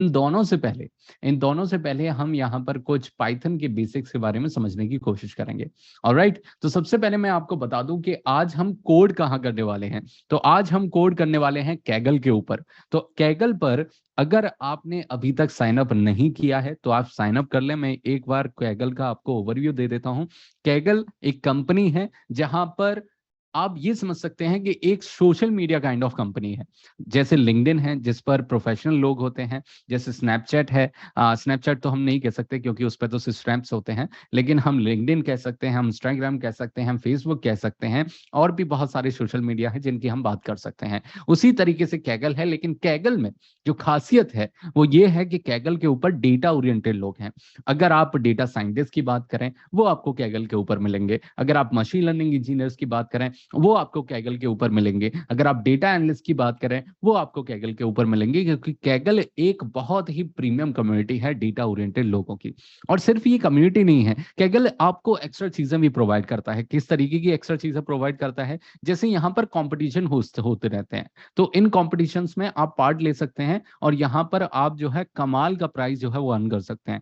इन दोनों से पहले हम यहाँ पर कुछ पाइथन के बेसिक्स के बारे में समझने की कोशिश करेंगे। ऑलराइट, तो सबसे पहले मैं आपको बता दूं कि आज हम कोड कहाँ करने वाले हैं। तो आज हम कोड करने वाले हैं कैगल के ऊपर। तो कैगल पर अगर आपने अभी तक साइन अप नहीं किया है तो आप साइन अप कर लें। मैं एक बार कैगल का आपको ओवरव्यू दे देता हूं। कैगल एक कंपनी है जहां पर आप ये समझ सकते हैं कि एक social media kind of company है। जैसे लिंक्डइन है जिस पर प्रोफेशनल लोग होते हैं, जैसे स्नैपचैट है। स्नैपचैट तो हम नहीं कह सकते क्योंकि उस पर तो सिर्फ स्टैम्प्स होते हैं, लेकिन हम लिंक्डइन कह सकते हैं, हम इंस्टाग्राम कह सकते हैं, हम फेसबुक कह सकते हैं, और भी बहुत सारे सोशल मीडिया है जिनकी हम बात कर सकते हैं। उसी तरीके से कैगल है, लेकिन कैगल में जो खासियत है वो ये है कि कैगल के ऊपर डेटा ओरिएंटेड लोग हैं। अगर आप डेटा साइंटिस्ट की बात करें वो आपको कैगल के ऊपर मिलेंगे। अगर आप मशीन लर्निंग इंजीनियर्स की बात करें वो आपको कैगल के ऊपर मिलेंगे। अगर आप डेटा एनालिस्ट की बात करें वो आपको कैगल के ऊपर मिलेंगे, क्योंकि कैगल एक बहुत ही प्रीमियम कम्युनिटी है डेटा ओरिएंटेड लोगों की। और सिर्फ ये कम्युनिटी नहीं है, कैगल आपको एक्स्ट्रा चीजें भी प्रोवाइड करता है। किस तरीके की एक्स्ट्रा चीजें प्रोवाइड करता है? जैसे यहाँ पर कॉम्पिटिशन होते रहते हैं, तो इन कॉम्पिटिशन्स में आप पार्ट ले सकते हैं और यहाँ पर आप जो है कमाल का प्राइस जो है वो अर्न कर सकते हैं।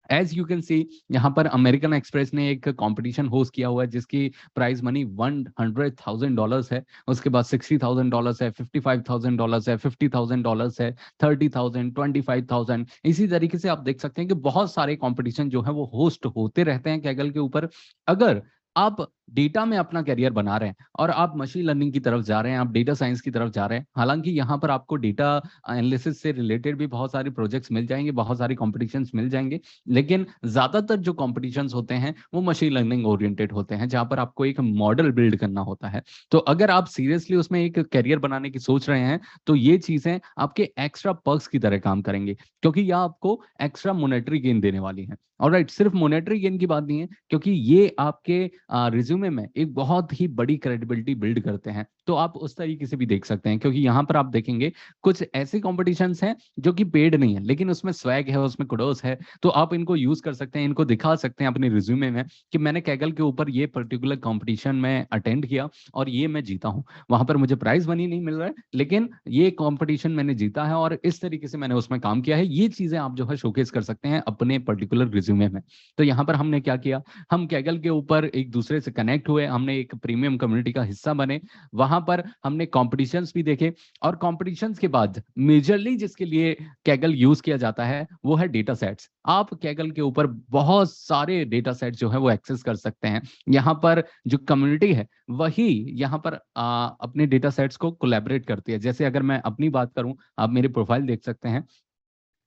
एज यू कैन सी, यहाँ पर अमेरिकन एक्सप्रेस ने एक कंपटीशन होस्ट किया हुआ है जिसकी प्राइज मनी $100,000 है। उसके बाद $60,000 है, $55,000 है, $50,000 है, 30,000, 25,000। इसी तरीके से आप देख सकते हैं कि बहुत सारे कंपटीशन जो है वो होस्ट होते रहते हैं कैगल के ऊपर। अगर आप डेटा में अपना करियर बना रहे हैं और आप मशीन लर्निंग की तरफ जा रहे हैं, आप डेटा साइंस की तरफ जा रहे हैं, हालांकि यहाँ पर आपको डेटा एनालिसिस से रिलेटेड भी बहुत सारे प्रोजेक्ट्स मिल जाएंगे, बहुत सारी कॉम्पिटिशन्स मिल जाएंगे, लेकिन ज्यादातर जो कॉम्पिटिशन्स होते हैं वो मशीन लर्निंग ओरिएंटेड होते हैं, जहां पर आपको एक मॉडल बिल्ड करना होता है। तो अगर आप सीरियसली उसमें एक करियर बनाने की सोच रहे हैं तो ये चीजें आपके एक्स्ट्रा पर्क्स की तरह काम करेंगे, क्योंकि यह आपको एक्स्ट्रा मोनेटरी गेन देने वाली है। ऑलराइट, सिर्फ मोनेटरी गेन की बात नहीं है, क्योंकि ये आपके रिज्यूमे में एक बहुत ही बड़ी क्रेडिबिलिटी बिल्ड करते हैं। तो आप उस तरीके से भी देख सकते हैं, क्योंकि यहाँ पर आप देखेंगे कुछ ऐसे कॉम्पिटिशन्स हैं जो कि पेड नहीं है, लेकिन उसमें स्वैग है, उसमें कुडोस है। तो आप इनको यूज कर सकते हैं, इनको दिखा सकते हैं अपने रिज्यूमे में कि मैंने कैगल के ऊपर ये पर्टिकुलर कॉम्पिटिशन में अटेंड किया और ये मैं जीता हूँ। वहां पर मुझे प्राइज मनी नहीं मिल रहा है, लेकिन ये कॉम्पिटिशन मैंने जीता है और इस तरीके से मैंने उसमें काम किया है। ये चीजें आप जो है शोकेस कर सकते हैं अपने पर्टिकुलर रिज्यूमे में। तो यहाँ पर हमने क्या किया, हम कैगल के ऊपर एक दूसरे से कनेक्ट हुए, हमने एक प्रीमियम कम्युनिटी का हिस्सा बने, वहां पर हमने कॉम्पिटिशन्स भी देखे। और कॉम्पिटिशन्स के बाद मेजरली जिसके लिए कैगल यूज किया जाता है वो है डेटा सेट्स। आप कैगल के ऊपर बहुत सारे डेटा सेट जो है वो एक्सेस कर सकते हैं। यहाँ पर जो कम्युनिटी है वही यहाँ पर अपने डेटा सेट्स को कोलैबोरेट करती है। जैसे अगर मैं अपनी बात करूं, आप मेरी प्रोफाइल देख सकते हैं,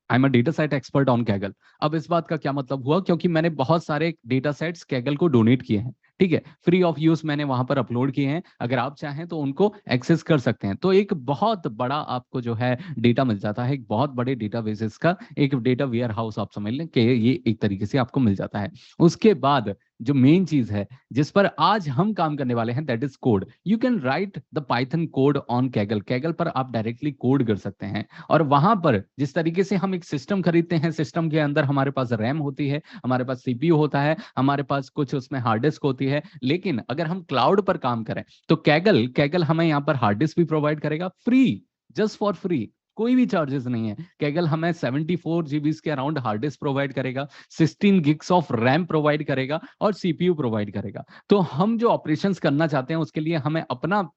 I am a data set expert on Kaggle. अब इस बात का क्या मतलब हुआ, क्योंकि मैंने बहुत सारे डेटा सेट्स कैगल को डोनेट किए हैं, ठीक है, फ्री ऑफ यूज मैंने वहां पर अपलोड किए हैं। अगर आप चाहें तो उनको एक्सेस कर सकते हैं। तो एक बहुत बड़ा आपको जो है डेटा मिल जाता है, एक बहुत बड़े डेटा बेसिस का एक डेटा वेयर हाउस आप समझ लें कि ये एक तरीके से आपको मिल जाता है। उसके बाद जो मेन चीज है जिस पर आज हम काम करने वाले हैं, that is code. You can write the Python code on Kaggle. Kaggle पर आप डायरेक्टली कोड कर सकते हैं। और वहां पर जिस तरीके से हम एक सिस्टम खरीदते हैं, सिस्टम के अंदर हमारे पास रैम होती है, हमारे पास सीपीयू होता है, हमारे पास कुछ उसमें हार्ड डिस्क होती है, लेकिन अगर हम क्लाउड पर काम करें तो कैगल कैगल हमें यहाँ पर हार्ड डिस्क भी प्रोवाइड करेगा फ्री, जस्ट फॉर फ्री, कोई भी चार्जेस नहीं है। कैगल हमें 74 GB के अराउंड हार्ड डिस्क प्रोवाइड करेगा, 16 GB ऑफ रैम प्रोवाइड करेगा और सीपीयू प्रोवाइड करेगा। तो हम जो ऑपरेशंस करना चाहते हैं उसके लिए हमें अपना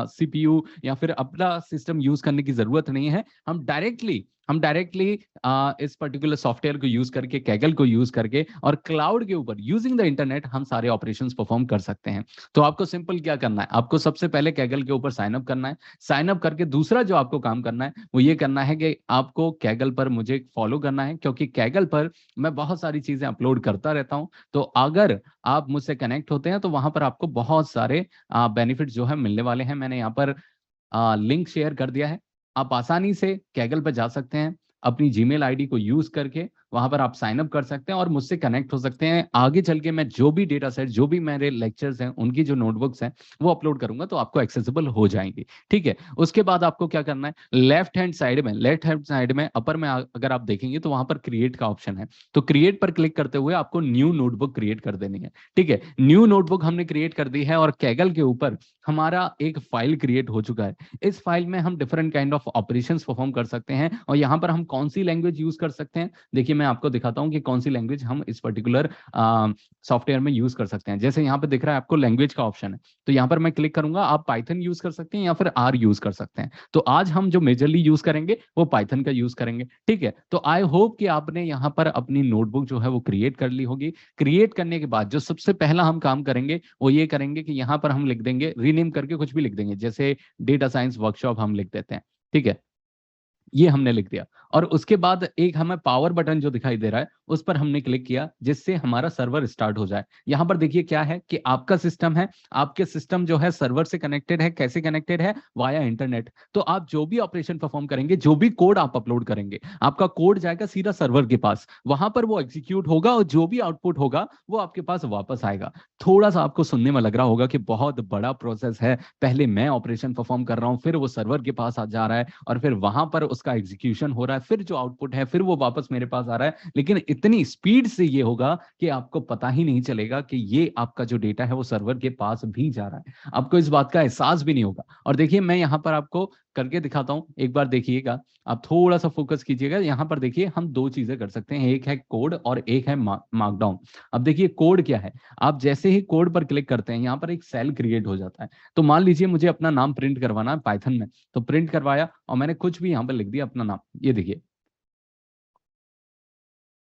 सीपीयू या फिर अपना सिस्टम यूज करने की जरूरत नहीं है। हम डायरेक्टली इस पर्टिकुलर सॉफ्टवेयर को यूज करके, कैगल को यूज करके और क्लाउड के ऊपर यूजिंग द इंटरनेट हम सारे ऑपरेशंस परफॉर्म कर सकते हैं। तो आपको सिंपल क्या करना है, आपको सबसे पहले कैगल के ऊपर साइन अप करना है। साइन अप करके दूसरा जो आपको काम करना है वो ये करना है कि आपको कैगल पर मुझे फॉलो करना है, क्योंकि कैगल पर मैं बहुत सारी चीजें अपलोड करता रहता हूं। तो अगर आप मुझसे कनेक्ट होते हैं तो वहां पर आपको बहुत सारे बेनिफिट जो है मिलने वाले हैं। मैंने यहाँ पर लिंक शेयर कर दिया है, आप आसानी से कैगल पर जा सकते हैं, अपनी जीमेल आईडी को यूज करके वहां पर आप साइन अप कर सकते हैं और मुझसे कनेक्ट हो सकते हैं। आगे चल के मैं जो भी डेटा सेट, जो भी मेरे लेक्चर्स हैं, उनकी जो नोटबुक्स हैं वो अपलोड करूंगा तो आपको एक्सेसिबल हो जाएंगी, ठीक है। उसके बाद आपको क्या करना है, लेफ्ट हैंड साइड में अपर में अगर आप देखेंगे तो वहां पर क्रिएट का ऑप्शन है। तो क्रिएट पर क्लिक करते हुए आपको न्यू नोटबुक क्रिएट कर देनी है, ठीक है। न्यू नोटबुक हमने क्रिएट कर दी है और कैगल के ऊपर हमारा एक फाइल क्रिएट हो चुका है। इस फाइल में हम different kind of operations perform कर सकते हैं और यहाँ पर हम कौन सी लैंग्वेज यूज कर सकते हैं। देखिए मैं आपको दिखाता हूँ कि कौन सी लैंग्वेज हम इस पर्टिकुलर सॉफ्टवेयर में यूज कर सकते हैं। जैसे यहाँ पे दिख रहा है आपको लैंग्वेज का ऑप्शन है, तो यहाँ पर मैं क्लिक करूंगा, आप पाइथन यूज कर सकते हैं या फिर आर यूज कर सकते हैं। तो आज हम जो मेजरली यूज करेंगे वो पाइथन का यूज करेंगे, ठीक है। तो आई होप कि आपने यहाँ पर अपनी नोटबुक जो है वो क्रिएट कर ली होगी। क्रिएट करने के बाद जो सबसे पहला हम काम करेंगे वो ये करेंगे कि यहाँ पर हम लिख देंगे, रीनेम करके कुछ भी लिख देंगे, जैसे डेटा साइंस वर्कशॉप हम लिख देते हैं, ठीक है। ये हमने लिख दिया और उसके बाद एक हमें पावर बटन जो दिखाई दे रहा है उस पर हमने क्लिक किया, जिससे हमारा सर्वर स्टार्ट हो जाए। यहां पर देखिए क्या है कि आपका सिस्टम है, आपके सिस्टम जो है सर्वर से कनेक्टेड है। कैसे कनेक्टेड है? Via internet. तो आप जो भी ऑपरेशन परफॉर्म करेंगे, जो भी कोड आप अपलोड करेंगे, आपका कोड जाएगा सीधा सर्वर के पास, वहां पर वो एग्जीक्यूट होगा और जो भी आउटपुट होगा वो आपके पास वापस आएगा। थोड़ा सा आपको सुनने में लग रहा होगा कि बहुत बड़ा प्रोसेस है, पहले मैं ऑपरेशन परफॉर्म कर रहा हूं, फिर वो सर्वर के पास आ जा रहा है और फिर वहां पर उसका एग्जीक्यूशन हो रहा है, फिर जो आउटपुट है फिर वो वापस मेरे पास आ रहा है। लेकिन इतनी स्पीड से ये होगा कि आपको पता ही नहीं चलेगा कि ये आपका जो डेटा है वो सर्वर के पास भी जा रहा है, आपको इस बात का एहसास भी नहीं होगा। और देखिए मैं यहाँ पर आपको करके दिखाता हूं, एक बार देखिएगा, आप थोड़ा सा फोकस कीजिएगा। यहाँ पर देखिए हम दो चीजें कर सकते हैं, एक है कोड और एक है मार्कडाउन। अब देखिए कोड क्या है, आप जैसे ही कोड पर क्लिक करते हैं यहाँ पर एक सेल क्रिएट हो जाता है। तो मान लीजिए मुझे अपना नाम प्रिंट करवाना है पाइथन में, तो प्रिंट करवाया और मैंने कुछ भी यहाँ पर लिख दिया अपना नाम, ये देखिए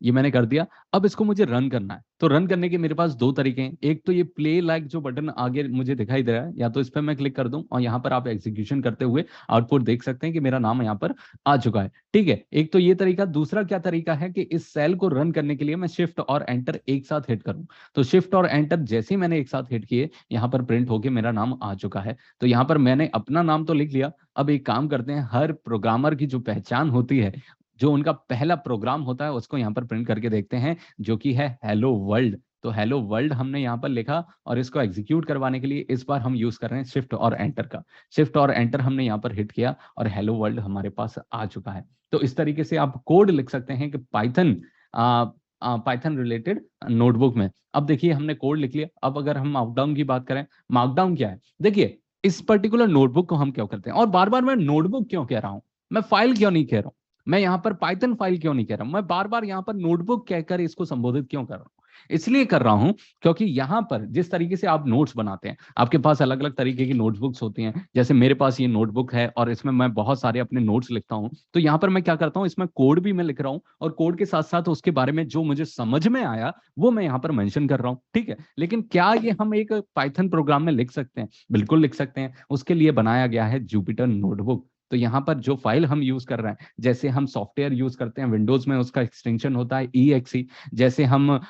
ये मैंने कर दिया। अब इसको मुझे रन करना है, तो रन करने के मेरे पास दो तरीके हैं। एक तो ये प्ले लाइक जो बटन आगे मुझे दिखाई दे रहा है, या तो इस पर मैं क्लिक कर दूं और यहाँ पर आप एग्जीक्यूशन करते हुए आउटपुट देख सकते हैं कि मेरा नाम यहाँ पर आ चुका है, ठीक है। एक तो ये तरीका। दूसरा क्या तरीका है कि इस सेल को रन करने के लिए मैं शिफ्ट और एंटर एक साथ हिट करूं। तो शिफ्ट और एंटर जैसे ही मैंने एक साथ हिट किए, यहाँ पर प्रिंट होके मेरा नाम आ चुका है। तो यहाँ पर मैंने अपना नाम तो लिख लिया। अब एक काम करते हैं, हर प्रोग्रामर की जो पहचान होती है, जो उनका पहला प्रोग्राम होता है, उसको यहाँ पर प्रिंट करके देखते हैं, जो कि है हेलो वर्ल्ड। तो हेलो वर्ल्ड हमने यहाँ पर लिखा और इसको एग्जीक्यूट करवाने के लिए इस बार हम यूज कर रहे हैं शिफ्ट और एंटर का। शिफ्ट और एंटर हमने यहाँ पर हिट किया और हेलो वर्ल्ड हमारे पास आ चुका है। तो इस तरीके से आप कोड लिख सकते हैं कि पाइथन रिलेटेड नोटबुक में। अब देखिए हमने कोड लिख लिया। अब अगर हम मार्कडाउन की बात करें, मार्कडाउन क्या है? देखिए इस पर्टिकुलर नोटबुक को हम क्यों करते हैं, और बार बार मैं नोटबुक क्यों कह रहा हूं, मैं फाइल क्यों नहीं कह रहा हूं, मैं यहाँ पर पाइथन फाइल क्यों नहीं कह रहा हूं, मैं बार बार यहाँ पर नोटबुक कहकर इसको संबोधित क्यों कर रहा हूं? इसलिए कर रहा हूं क्योंकि यहाँ पर जिस तरीके से आप नोट्स बनाते हैं, आपके पास अलग अलग तरीके की नोटबुक्स होती हैं। जैसे मेरे पास ये नोटबुक है और इसमें मैं बहुत सारे अपने नोट्स लिखता हूं। तो यहाँ पर मैं क्या करता हूँ, इसमें कोड भी मैं लिख रहा हूँ और कोड के साथ साथ उसके बारे में जो मुझे समझ में आया वो मैं यहाँ पर मेंशन कर रहा हूँ, ठीक है। लेकिन क्या ये हम एक पाइथन प्रोग्राम में लिख सकते हैं? बिल्कुल लिख सकते हैं। उसके लिए बनाया गया है जुपिटर नोटबुक। तो यहाँ पर जो फाइल हम यूज कर रहे हैं, जैसे हम सॉफ्टवेयर यूज करते हैं विंडोज में, उसका एक्सटेंशन होता है EXE। जैसे हम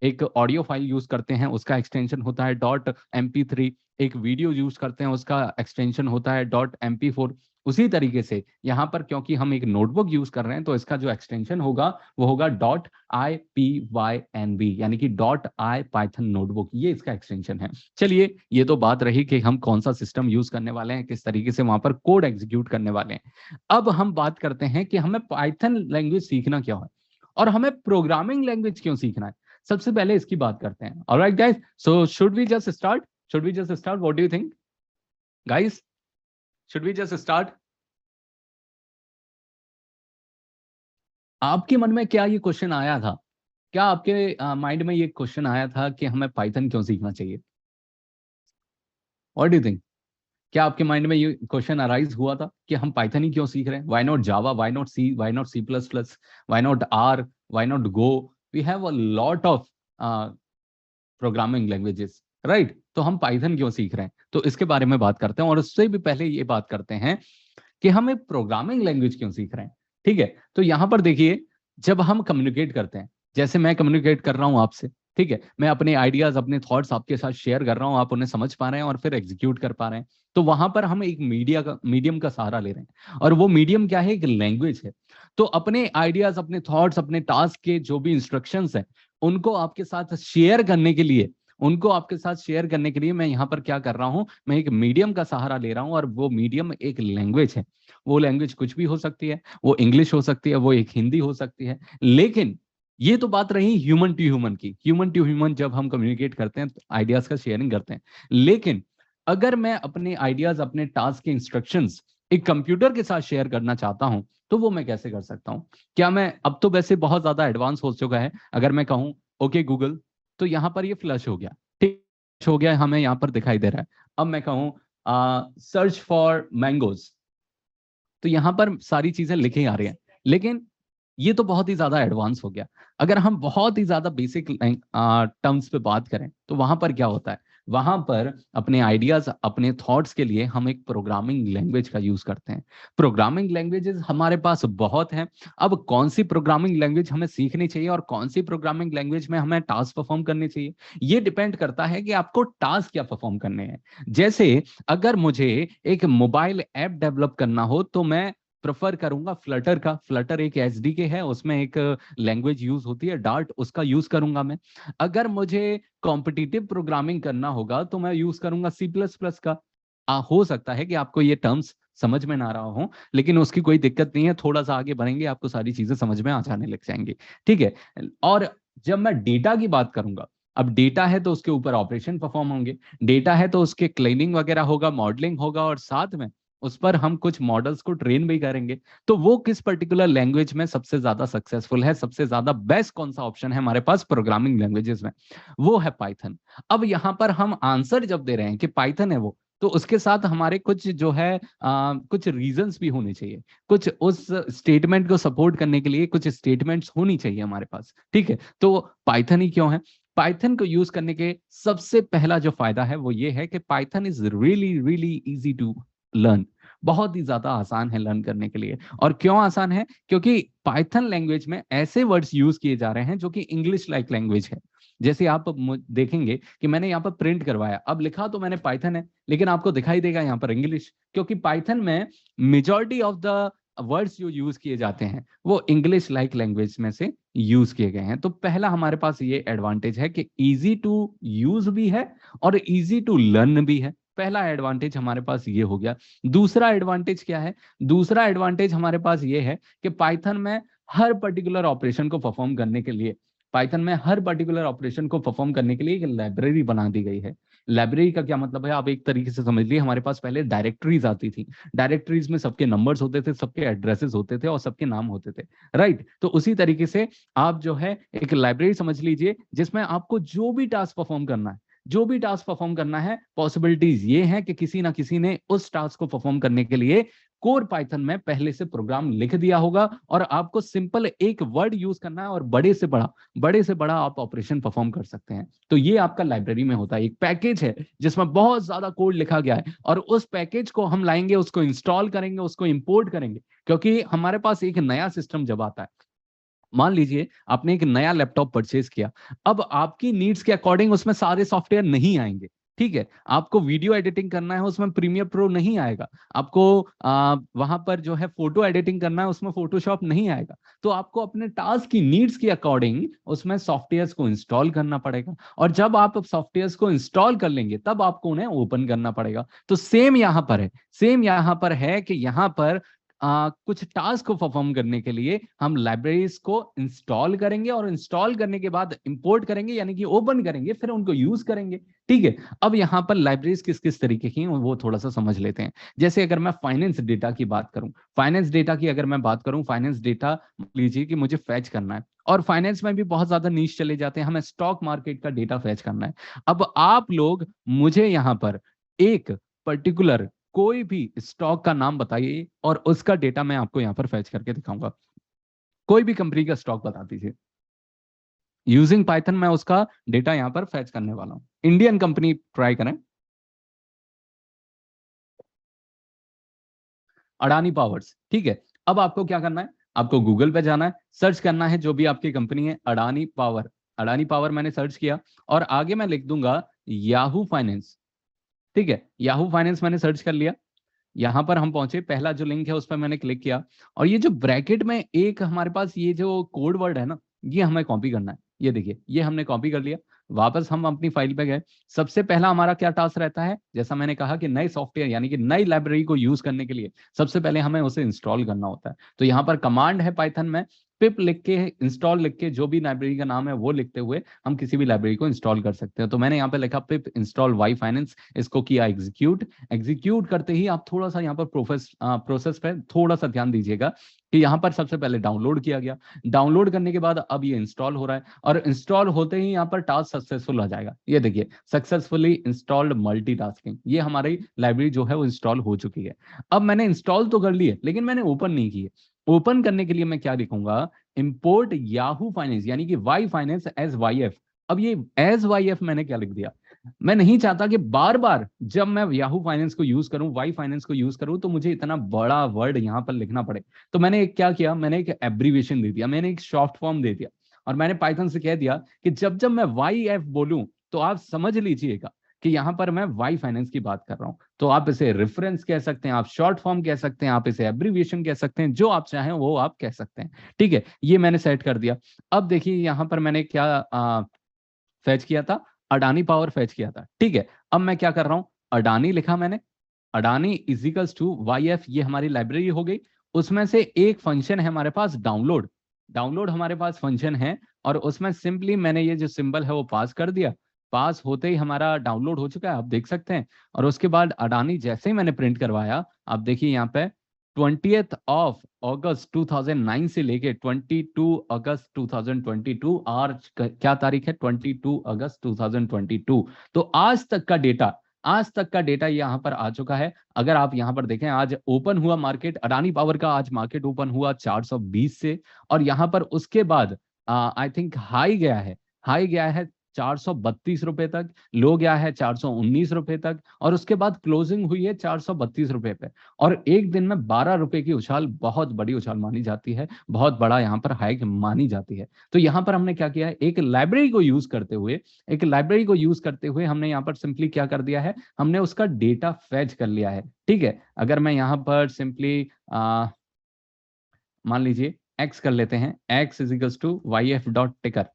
एक ऑडियो फाइल यूज करते हैं, उसका एक्सटेंशन होता है .mp3। एक वीडियो यूज करते हैं, उसका एक्सटेंशन होता है .mp4। उसी तरीके से यहाँ पर क्योंकि हम एक नोटबुक यूज कर रहे हैं, तो इसका जो एक्सटेंशन होगा वो होगा .ipynb, यानी कि .i पाइथन नोटबुक, ये इसका एक्सटेंशन है। चलिए ये तो बात रही कि हम कौन सा सिस्टम यूज करने वाले हैं, किस तरीके से वहां पर कोड एग्जीक्यूट करने वाले हैं। अब हम बात करते हैं कि हमें पाइथन लैंग्वेज सीखना क्यों है और हमें प्रोग्रामिंग लैंग्वेज क्यों सीखना है। सबसे पहले इसकी बात करते हैं। Alright guys, so should we just start? What do you think guys? Should we just start? आपके मन में क्या ये क्वेश्चन आया था? क्या आपके माइंड में ये क्वेश्चन आया था कि हमें पाइथन क्यों सीखना चाहिए? What do you think? क्या आपके माइंड में ये क्वेश्चन अराइज हुआ था कि हम पाइथन ही क्यों सीख रहे हैं? Why not Java, why not C, why not C++, why not R, why not go? We have a lot of programming languages, right? तो हम पाइथन क्यों सीख रहे हैं, तो इसके बारे में बात करते हैं। और उससे भी पहले ये बात करते हैं कि हमें प्रोग्रामिंग लैंग्वेज क्यों सीख रहे हैं, ठीक है। तो यहां पर देखिए, जब हम कम्युनिकेट करते हैं, जैसे मैं कम्युनिकेट कर रहा हूं आपसे, ठीक है, मैं अपने आइडियाज अपने थॉट्स आपके साथ शेयर कर रहा हूं, आप उन्हें समझ पा रहे हैं और फिर एग्जीक्यूट कर पा रहे हैं। तो वहां पर हम एक मीडियम का सहारा ले रहे हैं, और वो मीडियम क्या है? एक लैंग्वेज है। तो अपने आइडियाज, अपने थॉट्स, अपने टास्क के जो भी इंस्ट्रक्शंस हैं, उनको आपके साथ शेयर करने के लिए, मैं यहाँ पर क्या कर रहा हूं, मैं एक मीडियम का सहारा ले रहा हूं, और वो मीडियम एक लैंग्वेज है। वो लैंग्वेज कुछ भी हो सकती है, वो इंग्लिश हो सकती है, वो एक हिंदी हो सकती है। लेकिन ये तो बात रही ह्यूमन टू ह्यूमन की। ह्यूमन टू ह्यूमन जब हम कम्युनिकेट करते हैं, आइडियाज का शेयरिंग करते हैं। लेकिन अगर मैं अपने आइडियाज, अपने टास्क के इंस्ट्रक्शंस एक कंप्यूटर के साथ शेयर करना चाहता हूं, तो वो मैं कैसे कर सकता हूं? क्या मैं, अब तो वैसे बहुत ज्यादा एडवांस हो चुका है, अगर मैं कहूं ओके गूगल, तो यहां पर ये फ्लश हो गया, ठीक, हो गया, हमें यहां पर दिखाई दे रहा है। अब मैं कहूं सर्च फॉर मैंगोज, तो यहां पर सारी चीजें लिखी आ रही हैं, लेकिन ये तो बहुत ही ज्यादा एडवांस हो गया। अगर हम बहुत ही ज्यादा बेसिक टर्म्स पे बात करें, तो वहां पर क्या होता है, वहां पर अपने आइडियाज, अपने थॉट्स के लिए हम एक प्रोग्रामिंग लैंग्वेज का यूज करते हैं। प्रोग्रामिंग लैंग्वेजेस हमारे पास बहुत हैं। अब कौन सी प्रोग्रामिंग लैंग्वेज हमें सीखनी चाहिए और कौन सी प्रोग्रामिंग लैंग्वेज में हमें टास्क परफॉर्म करनी चाहिए, ये डिपेंड करता है कि आपको टास्क क्या परफॉर्म करने हैं। जैसे अगर मुझे एक मोबाइल ऐप डेवलप करना हो, तो मैं प्रेफर करूंगा फ्लटर का। फ्लटर एक एसडीके है, उसमें एक लैंग्वेज यूज होती है डार्ट, उसका यूज करूंगा मैं। अगर मुझे कॉम्पिटिटिव प्रोग्रामिंग करना होगा, तो मैं यूज करूंगा सी प्लस प्लस का। हो सकता है कि आपको ये टर्म्स समझ में ना रहा हो, लेकिन उसकी कोई दिक्कत नहीं है, थोड़ा सा आगे बढ़ेंगे आपको सारी चीजें समझ में आ जाने लग जाएंगी, ठीक है। और जब मैं डेटा की बात करूंगा, अब डेटा है तो उसके ऊपर ऑपरेशन परफॉर्म होंगे, डेटा है तो उसके क्लीनिंग वगैरह होगा, मॉडलिंग होगा, और साथ में उस पर हम कुछ मॉडल्स को ट्रेन भी करेंगे। तो वो किस पर्टिकुलर लैंग्वेज में सबसे ज्यादा सक्सेसफुल है, सबसे ज्यादा बेस्ट कौन सा ऑप्शन है हमारे पास प्रोग्रामिंग लैंग्वेजेस में, वो है पाइथन। अब यहां पर हम आंसर जब दे रहे हैं कि पाइथन है वो, तो उसके साथ हमारे कुछ जो है कुछ रीजंस भी होने चाहिए, कुछ उस स्टेटमेंट को सपोर्ट करने के लिए कुछ स्टेटमेंट्स होनी चाहिए हमारे पास, ठीक है। तो पाइथन ही क्यों है? पाइथन को यूज करने के सबसे पहला जो फायदा है वो ये है कि Python is really really easy to learn. बहुत ही ज्यादा आसान है लर्न करने के लिए। और क्यों आसान है? क्योंकि पाइथन लैंग्वेज में ऐसे वर्ड्स यूज किए जा रहे हैं जो कि इंग्लिश लाइक लैंग्वेज है। जैसे आप देखेंगे कि मैंने यहाँ पर प्रिंट करवाया, अब लिखा तो मैंने पाइथन है, लेकिन आपको दिखाई देगा यहाँ पर इंग्लिश, क्योंकि पाइथन में मेजॉरिटी ऑफ द वर्ड्स जो यूज किए जाते हैं वो इंग्लिश लाइक लैंग्वेज में से यूज किए गए हैं। तो पहला हमारे पास ये एडवांटेज है कि इजी टू यूज भी है और इजी टू लर्न भी है। पहला एडवांटेज हमारे पास ये हो गया। दूसरा एडवांटेज क्या है? दूसरा एडवांटेज हमारे पास ये है कि पाइथन में हर पर्टिकुलर ऑपरेशन को परफॉर्म करने के लिए, पाइथन में हर पर्टिकुलर ऑपरेशन को परफॉर्म करने के लिए एक लाइब्रेरी बना दी गई है। लाइब्रेरी का क्या मतलब है, आप एक तरीके से समझ लीजिए, हमारे पास पहले डायरेक्टरीज आती थी, डायरेक्टरीज में सबके नंबर्स होते थे, सबके एड्रेसेस होते थे और सबके नाम होते थे, राइट। तो उसी तरीके से आप जो है एक लाइब्रेरी समझ लीजिए, जिसमें आपको जो भी टास्क परफॉर्म करना है, जो भी टास्क परफॉर्म करना है, पॉसिबिलिटीज ये हैं कि किसी ना किसी ने उस टास्क को परफॉर्म करने के लिए कोर पाइथन में पहले से प्रोग्राम लिख दिया होगा, और आपको सिंपल एक वर्ड यूज करना है और बड़े से बड़ा आप ऑपरेशन परफॉर्म कर सकते हैं। तो ये आपका लाइब्रेरी में होता है, एक पैकेज है जिसमें बहुत ज्यादा कोड लिखा गया है, और उस पैकेज को हम लाएंगे, उसको इंस्टॉल करेंगे, उसको इंपोर्ट करेंगे। क्योंकि हमारे पास एक नया सिस्टम जब आता है, मान लीजिए आपने एक नया लैपटॉप परचेज किया, अब आपकी नीड्स के अकॉर्डिंग उसमें सारे सॉफ्टवेयर नहीं आएंगे, ठीक है। आपको वीडियो एडिटिंग करना है, उसमें प्रीमियर प्रो नहीं आएगा। आपको वहां पर जो है फोटो एडिटिंग करना है, उसमें फोटोशॉप नहीं आएगा। तो आपको अपने टास्क की नीड्स के अकॉर्डिंग उसमें सॉफ्टवेयर्स को इंस्टॉल करना पड़ेगा, और जब आप सॉफ्टवेयर्स को इंस्टॉल कर लेंगे तब आपको उन्हें ओपन करना पड़ेगा। तो सेम यहां पर है, सेम यहां पर है कि यहां पर कुछ टास्क को परफॉर्म करने के लिए हम लाइब्रेरीज को इंस्टॉल करेंगे, और इंस्टॉल करने के बाद इंपोर्ट करेंगे, यानी कि ओपन करेंगे, फिर उनको यूज करेंगे, ठीक है। अब यहाँ पर लाइब्रेरीज किस किस तरीके की हैं वो थोड़ा सा समझ लेते हैं। जैसे अगर मैं फाइनेंस डेटा की बात करूं, फाइनेंस डेटा की अगर मैं बात करूं, फाइनेंस डेटा लीजिए कि मुझे फैच करना है, और फाइनेंस में भी बहुत ज्यादा नीश चले जाते हैं, हमें स्टॉक मार्केट का डेटा फैच करना है। अब आप लोग मुझे यहाँ पर एक पर्टिकुलर कोई भी स्टॉक का नाम बताइए, और उसका डेटा मैं आपको यहां पर फैच करके दिखाऊंगा। कोई भी कंपनी का स्टॉक बता दीजिए, यूजिंग पाइथन मैं उसका डेटा यहां पर फैच करने वाला हूं। इंडियन कंपनी ट्राई करें, अडानी पावर्स, ठीक है। अब आपको क्या करना है, आपको गूगल पे जाना है, सर्च करना है जो भी आपकी कंपनी है, अडानी पावर। अडानी पावर मैंने सर्च किया, और आगे मैं लिख दूंगा याहू फाइनेंस, ठीक है। याहू फाइनेंस मैंने सर्च कर लिया, यहां पर हम पहुंचे, पहला जो लिंक है उस पर मैंने क्लिक किया, और ये जो ब्रैकेट में एक हमारे पास ये जो कोड वर्ड है ना, ये हमें कॉपी करना है। ये देखिए, ये हमने कॉपी कर लिया। वापस हम अपनी फाइल पे गए। सबसे पहला हमारा क्या टास्क रहता है, जैसा मैंने कहा कि नए सॉफ्टवेयर यानी कि नई लाइब्रेरी को यूज करने के लिए सबसे पहले हमें उसे इंस्टॉल करना होता है। तो यहाँ पर कमांड है पाइथन में पिप लिख के, इंस्टॉल लिख के, जो भी लाइब्रेरी का नाम है वो लिखते हुए हम किसी भी लाइब्रेरी को इंस्टॉल कर सकते हैं। तो मैंने यहाँ पे लिखा पिप इंस्टॉल वाई फाइनेंस, इसको किया एग्जीक्यूट। एग्जीक्यूट करते ही आप थोड़ा सा यहाँ पर प्रोसेस पे थोड़ा सा ध्यान दीजिएगा कि यहाँ पर सबसे पहले डाउनलोड किया गया। डाउनलोड करने के बाद अब ये इंस्टॉल हो रहा है, और इंस्टॉल होते ही यहाँ पर टास्क सक्सेसफुल हो जाएगा। ये देखिए, सक्सेसफुली इंस्टॉल्ड मल्टीटास्किंग, ये हमारी लाइब्रेरी जो है वो इंस्टॉल हो चुकी है। अब मैंने इंस्टॉल तो कर ली है, लेकिन मैंने ओपन नहीं की है। ओपन करने के लिए मैं क्या लिखूंगा, इंपोर्ट याहू फाइनेंस, यानी कि Y finance as Y F. अब ये एज वाई एफ मैंने क्या लिख दिया, मैं नहीं चाहता कि बार बार जब मैं याहू फाइनेंस को यूज करूं, वाई फाइनेंस को यूज करूं, तो मुझे इतना बड़ा वर्ड यहां पर लिखना पड़े। तो मैंने एक क्या किया, मैंने एक एब्रीविएशन दे दिया, मैंने एक शॉर्ट फॉर्म दे दिया, और मैंने पाइथन से कह दिया कि जब जब मैं वाई एफ बोलूं तो आप समझ लीजिएगा कि यहां पर मैं वाई फाइनेंस की बात कर रहा हूं। तो आप इसे रेफरेंस कह सकते हैं, आप शॉर्ट फॉर्म कह सकते हैं, आप इसे एब्रीविएशन कह सकते हैं, जो आप चाहें वो आप कह सकते हैं। ठीक है, ये मैंने सेट कर दिया। अब देखिए यहां पर मैंने क्या फैच किया था, अडानी पावर फैच किया था। ठीक है, अब मैं क्या कर रहा हूं, अडानी लिखा मैंने, Adani is equals to Y F, ये हमारी लाइब्रेरी हो गई। उसमें से एक फंक्शन है हमारे पास डाउनलोड, डाउनलोड हमारे पास फंक्शन है, और उसमें सिंपली मैंने ये जो सिंबल है वो पास कर दिया। पास होते ही हमारा डाउनलोड हो चुका है, आप देख सकते हैं। और उसके बाद अडानी जैसे ही मैंने प्रिंट करवाया, आप देखिए यहाँ पे 20th ऑफ अगस्त 2009 से लेके 22 अगस्त 2022, आज क्या तारीख है, 22 अगस्त 2022। तो आज तक का डेटा, आज तक का डेटा यहाँ पर आ चुका है। अगर आप यहाँ पर देखें, आज ओपन हुआ मार्केट, अडानी पावर का आज मार्केट ओपन हुआ 420 से, और यहाँ पर उसके बाद आई थिंक हाई गया है, हाई गया है 432 रुपए तक, लो गया है 419 रुपए तक, और उसके बाद क्लोजिंग हुई है 432 रुपए पे। और एक दिन में 12 रुपए की उछाल बहुत बड़ी उछाल मानी जाती है, बहुत बड़ा यहाँ पर हाइक मानी जाती है। तो यहाँ पर हमने क्या किया है, एक लाइब्रेरी को यूज करते हुए, एक लाइब्रेरी को यूज करते हुए हमने यहाँ पर सिंपली क्या कर दिया है, हमने उसका डेटा फैच कर लिया है। ठीक है, अगर मैं यहाँ पर सिंपली मान लीजिए एक्स कर लेते हैं, x equals to Y f dot ticker,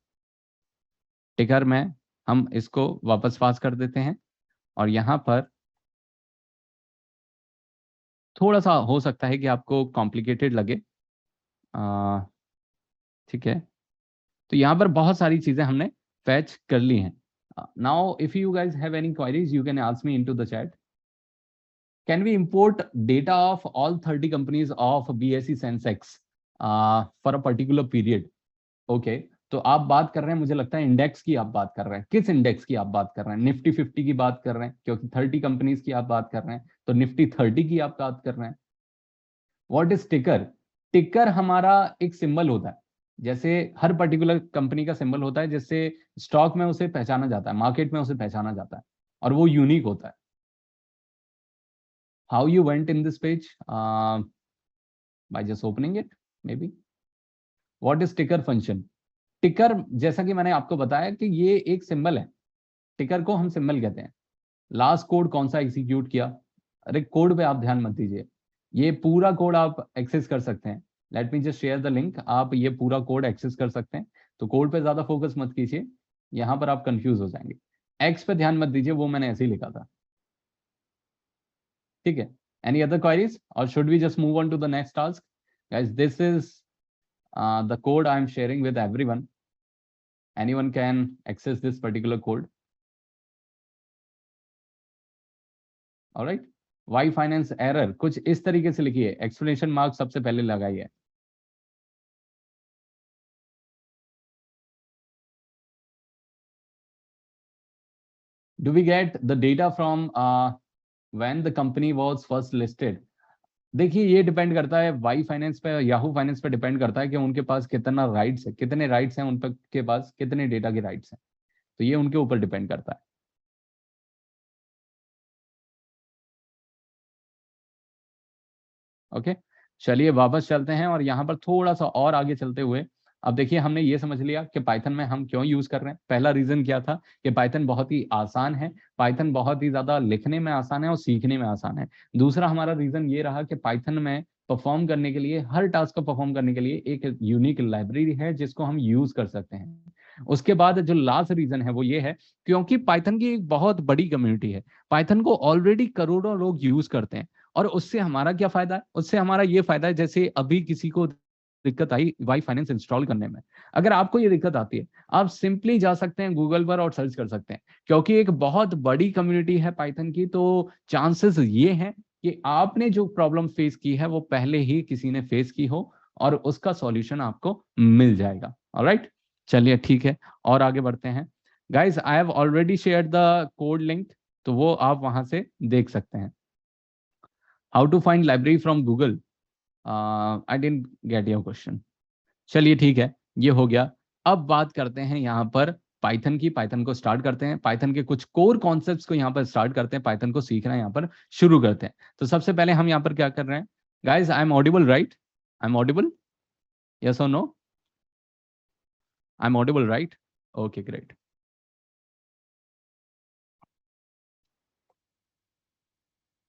ticker में हम इसको वापस पास कर देते हैं। और यहाँ पर थोड़ा सा हो सकता है कि आपको कॉम्प्लिकेटेड लगे, ठीक है। तो यहाँ पर बहुत सारी चीजें हमने फैच कर ली हैं। Now if you guys have any queries you can ask me into the chat. Can we import data of all 30 companies of BSE Sensex for a particular period? Okay, तो आप बात कर रहे हैं, मुझे लगता है इंडेक्स की आप बात कर रहे हैं। किस इंडेक्स की आप बात कर रहे हैं? निफ्टी 50 की बात कर रहे हैं, क्योंकि 30 कंपनीज की आप बात कर रहे हैं, तो निफ्टी 30 की आप बात कर रहे हैं। व्हाट इज टिकर? टिकर हमारा एक सिंबल होता है, जैसे हर पर्टिकुलर कंपनी का सिंबल होता है, जिससे स्टॉक में उसे पहचाना जाता है, मार्केट में उसे पहचाना जाता है, और वो यूनिक होता है। How you went in this page? By just opening it may be. What is टिकर फंक्शन? टिकर, जैसा कि मैंने आपको बताया कि ये एक सिंबल है, टिकर को हम सिंबल कहते हैं। लास्ट कोड कौन सा एग्जीक्यूट किया? अरे कोड पे आप ध्यान मत दीजिए, ये पूरा कोड आप एक्सेस कर सकते हैं। Let me just share the link, आप ये पूरा कोड एक्सेस कर सकते हैं। तो कोड पे ज्यादा फोकस मत कीजिए, यहां पर आप कंफ्यूज हो जाएंगे। एक्स पे ध्यान मत दीजिए, वो मैंने ऐसे ही लिखा था। ठीक है, एनी अदर क्वेरीज और should we just move on to the next task? Guys this is the code I am sharing with everyone. Anyone can access this particular code. All right. Why finance error कुछ इस तरीके से लिखिए, explanation mark सबसे पहले लगाइए। Do we get the data from when the company was first listed? देखिए ये डिपेंड करता है वाई फाइनेंस पे, याहू फाइनेंस पे डिपेंड करता है कि उनके पास कितना राइट्स है, कितने राइट्स हैं उन पर, के पास कितने डेटा के राइट्स हैं, तो ये उनके ऊपर डिपेंड करता है। ओके, चलिए वापस चलते हैं, और यहाँ पर थोड़ा सा और आगे चलते हुए अब देखिए, हमने ये समझ लिया कि पाइथन में हम क्यों यूज कर रहे हैं। पहला रीजन क्या था कि पाइथन बहुत ही आसान है, पाइथन बहुत ही ज्यादा लिखने में आसान है और सीखने में आसान है। दूसरा हमारा रीजन ये रहा कि पाइथन में परफॉर्म करने के लिए, हर टास्क को परफॉर्म करने के लिए एक यूनिक लाइब्रेरी है जिसको हम यूज कर सकते हैं। उसके बाद जो लास्ट रीजन है वो ये है क्योंकि पाइथन की एक बहुत बड़ी कम्युनिटी है, पाइथन को ऑलरेडी करोड़ों लोग यूज करते हैं। और उससे हमारा क्या फायदा है? उससे हमारा ये फायदा है, जैसे अभी किसी को दिक्कत आई वाई फाइनेंस इंस्टॉल करने में, अगर आपको ये दिक्कत आती है, आप सिंपली जा सकते हैं गूगल पर और सर्च कर सकते हैं, क्योंकि एक बहुत बड़ी कम्युनिटी है पाइथन की, तो चांसेस ये हैं कि आपने जो प्रॉब्लम फेस की है वो पहले ही किसी ने फेस की हो और उसका सॉल्यूशन आपको मिल जाएगा। ऑलराइट, चलिए ठीक है, और आगे बढ़ते हैं। Guys, I have already share the code link, तो वो आप वहां से देख सकते हैं। How to find library from Google, I didn't get your question. चलिए ठीक है, ये हो गया। अब बात करते हैं यहाँ पर पाइथन की, पाइथन को स्टार्ट करते हैं, पाइथन के कुछ कोर कॉन्सेप्ट्स को यहाँ पर स्टार्ट करते हैं, पाइथन को सीखना यहाँ पर शुरू करते हैं। तो सबसे पहले हम यहाँ पर क्या कर रहे हैं, guys I am audible right, I am audible, yes और no, I am audible right, okay great.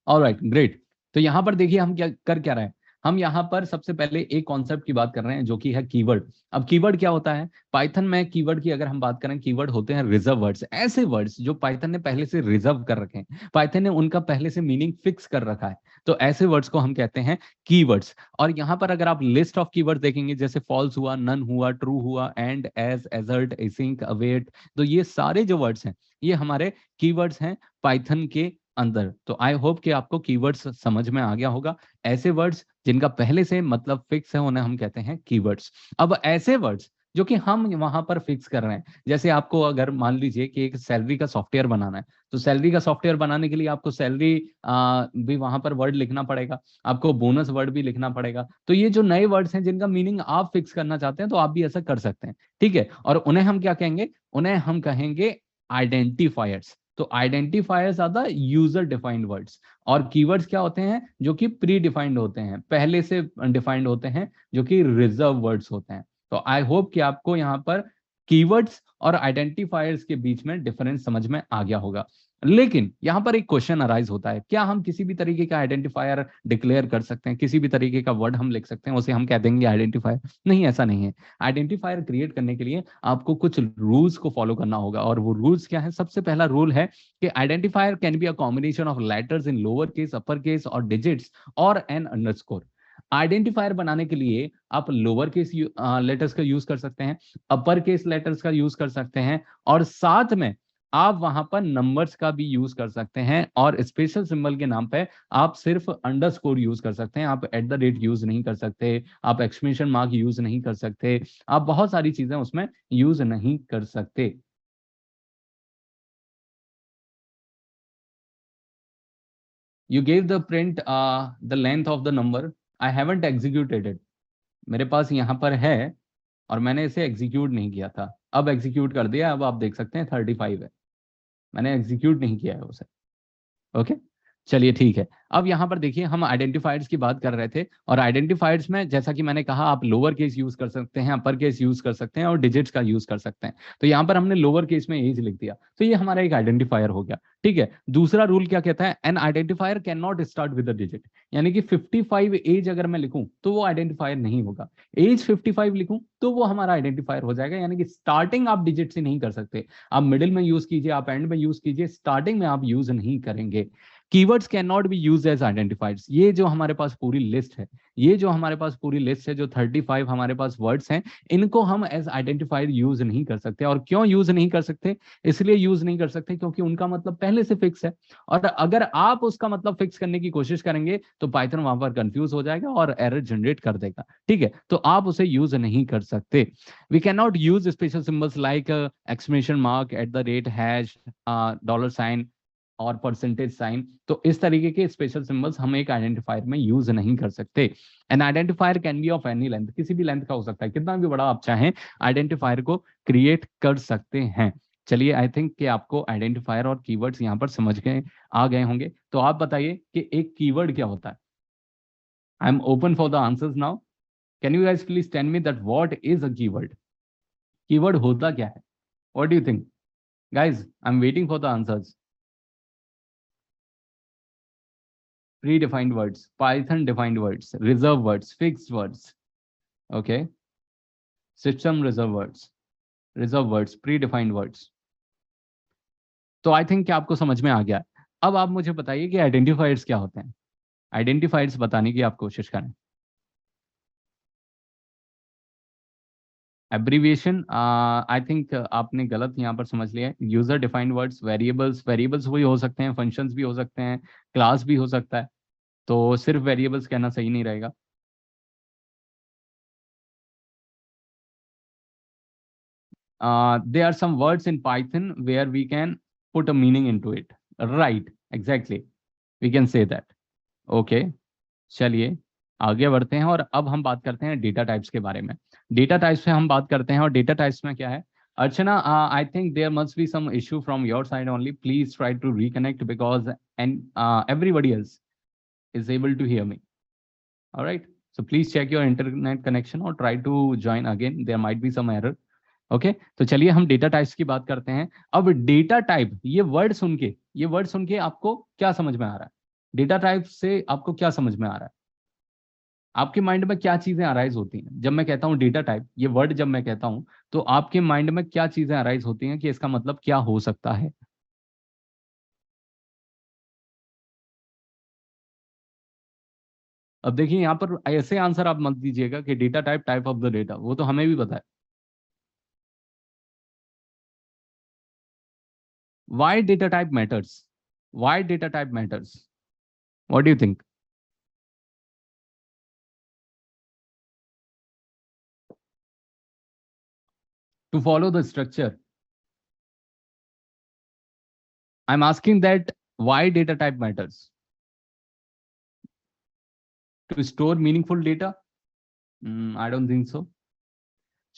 Alright great, तो यहाँ पर देखिए हम क्या रहे हैं, हम यहाँ पर सबसे पहले एक कॉन्सेप्ट की बात कर रहे हैं जो कि है कीवर्ड। अब कीवर्ड क्या होता है पाइथन में, कीवर्ड की अगर हम बात करें, कीवर्ड होते हैं रिजर्व वर्ड्स, ऐसे वर्ड्स जो पाइथन ने पहले से रिजर्व कर रखे हैं, पाइथन ने उनका पहले से मीनिंग फिक्स कर रखा है, तो ऐसे वर्ड्स को हम कहते हैं कीवर्ड्स। और यहाँ पर अगर आप लिस्ट ऑफ कीवर्ड देखेंगे, जैसे फॉल्स हुआ, नन हुआ, ट्रू हुआ, and, as, assert, async, await, तो ये सारे जो वर्ड्स हैं ये हमारे कीवर्ड्स हैं पाइथन के अंदर। तो आई होप कि आपको कीवर्ड्स समझ में आ गया होगा। ऐसे वर्ड्स जिनका पहले से मतलब फिक्स है उन्हें हम कहते हैं कीवर्ड्स। अब ऐसे वर्ड्स जो कि हम वहां पर फिक्स कर रहे हैं, जैसे आपको अगर मान लीजिए कि एक सैलरी का सॉफ्टवेयर बनाना है, तो सैलरी का सॉफ्टवेयर बनाने के लिए आपको सैलरी भी वहां पर वर्ड लिखना पड़ेगा, आपको बोनस वर्ड भी लिखना पड़ेगा। तो ये जो नए वर्ड्स हैं जिनका मीनिंग आप फिक्स करना चाहते हैं, तो आप भी ऐसा कर सकते हैं, ठीक है। और उन्हें हम क्या कहेंगे, उन्हें हम कहेंगे आइडेंटिफायर्स। तो identifiers are the user defined words, और कीवर्ड्स क्या होते हैं, जो कि प्री डिफाइंड होते हैं, पहले से डिफाइंड होते हैं, जो कि रिजर्व वर्ड्स होते हैं। तो आई होप कि आपको यहाँ पर कीवर्ड्स और आइडेंटिफायर्स के बीच में डिफरेंस समझ में आ गया होगा। लेकिन यहाँ पर एक क्वेश्चन अराइज होता है, क्या हम किसी भी तरीके का आइडेंटिफायर डिक्लेयर कर सकते हैं, किसी भी तरीके का वर्ड हम लिख सकते हैं, उसे हम कह देंगे आइडेंटिफायर? नहीं, ऐसा नहीं है। आइडेंटिफायर क्रिएट करने के लिए आपको कुछ रूल्स को फॉलो करना होगा, और वो रूल्स क्या है, सबसे पहला रूल है कि identifier can be a combination of letters in lower case, upper case और डिजिट्स और एन अंडरस्कोर। आइडेंटिफायर बनाने के लिए आप लोअर केस लेटर्स का यूज कर सकते हैं, अपर केस लेटर्स का यूज कर सकते हैं, और साथ में आप वहां पर नंबर्स का भी यूज कर सकते हैं, और स्पेशल सिंबल के नाम पे आप सिर्फ अंडरस्कोर यूज कर सकते हैं, आप एट द रेट यूज नहीं कर सकते, आप एक्सक्लेमेशन मार्क यूज नहीं कर सकते, आप बहुत सारी चीजें उसमें यूज नहीं कर सकते। You gave the print the length of the number, I haven't executed it, मेरे पास यहाँ पर है और मैंने इसे एग्जीक्यूट नहीं किया था, अब एग्जीक्यूट कर दिया, अब आप देख सकते हैं 35 है, मैंने एग्जीक्यूट नहीं किया है उसे। ओके, चलिए ठीक है। अब यहाँ पर देखिए हम आइडेंटिफायर्स की बात कर रहे थे, और आइडेंटिफायर्स में जैसा कि मैंने कहा, आप लोअर केस यूज कर सकते हैं, अपर केस यूज कर सकते हैं, और डिजिट्स का यूज कर सकते हैं। तो यहाँ पर हमने लोअर केस में एज लिख दिया, तो ये हमारा एक आइडेंटिफायर हो गया, ठीक है। दूसरा रूल क्या कहता है, N identifier can not start with digit, यानी कि 55 एज अगर मैं लिखूं तो वो आइडेंटिफायर नहीं होगा, एज 55 लिखूं तो वो हमारा आइडेंटिफायर हो जाएगा, यानी कि स्टार्टिंग आप डिजिट से नहीं कर सकते, आप मिडिल में यूज कीजिए, आप एंड में यूज कीजिए, स्टार्टिंग में आप यूज नहीं करेंगे। Keywords can not be use as identifiers, ये जो हमारे पास पूरी लिस्ट है, ये जो हमारे पास पूरी लिस्ट है, जो 35 हमारे पास वर्ड्स हैं, इनको हम एज आइडेंटिफायर यूज नहीं कर सकते। और क्यों यूज नहीं कर सकते, इसलिए यूज नहीं कर सकते क्योंकि उनका मतलब पहले से फिक्स है, और अगर आप उसका मतलब फिक्स करने की कोशिश करेंगे तो पाइथन वहां पर कंफ्यूज हो जाएगा और एरर जनरेट कर देगा, ठीक है। तो आप उसे यूज नहीं कर सकते। We can not use special symbols like exclamation mark, at the rate, hash, dollar sign और परसेंटेज साइन, तो इस तरीके के स्पेशल सिंबल्स हम एक आइडेंटिफायर में यूज नहीं कर सकते। N identifier can be of any length, किसी भी लेंथ का हो सकता है, कितना भी बड़ा आप चाहें आइडेंटिफायर को क्रिएट कर सकते हैं। चलिए, आई थिंक कि आपको आइडेंटिफायर और कीवर्ड्स यहाँ पर समझ गए आ गए होंगे। तो आप बताइए कि एक कीवर्ड क्या होता है। I am open for the answers now, can you guys please tell me that what is a keyword, keyword होता क्या है, what do you think guys, I am waiting for the answers. Predefined words, Python defined words, reserve words, fixed words. Okay. System reserve words, predefined words. तो I think कि आपको समझ में आ गया। अब आप मुझे बताइए कि आइडेंटिफायर्स क्या होते हैं, आइडेंटिफायर्स बताने की आप कोशिश करें। एब्रीविएशन आई थिंक आपने गलत यहाँ पर समझ लिया है। User defined words, variables, variables वही हो सकते हैं, फंक्शंस भी हो सकते हैं, क्लास भी हो सकता है, तो सिर्फ वेरिएबल्स कहना सही नहीं रहेगा। There are some words in Python where we can put a meaning into it. Right, exactly. We can say that. Okay. चलिए आगे बढ़ते हैं और अब हम बात करते हैं डेटा टाइप्स के बारे में। डेटा टाइप्स पे हम बात करते हैं और डेटा टाइप्स में क्या है। Archana, I think there must be some issue from your side only, please try to reconnect because and everybody else is able to hear me. All right, so please check your internet connection or try to join again, there might be some error. Okay तो चलिए हम data types की बात करते हैं। अब data type, ये word सुन के आपको क्या समझ में आ रहा है? डेटा टाइप से आपको क्या समझ में आ रहा है? आपके माइंड में क्या चीजें अराइज होती हैं जब मैं कहता हूं डेटा टाइप? ये वर्ड जब मैं कहता हूं तो आपके माइंड में क्या चीजें अराइज होती हैं कि इसका मतलब क्या हो सकता है? अब देखिए यहाँ पर ऐसे आंसर आप मत दीजिएगा कि data type, type of the data, वो तो हमें भी पता है। Why data type matters? Why data type matters? What do you think? To follow the structure. I'm asking that why data type matters? To store meaningful data? I don't think so.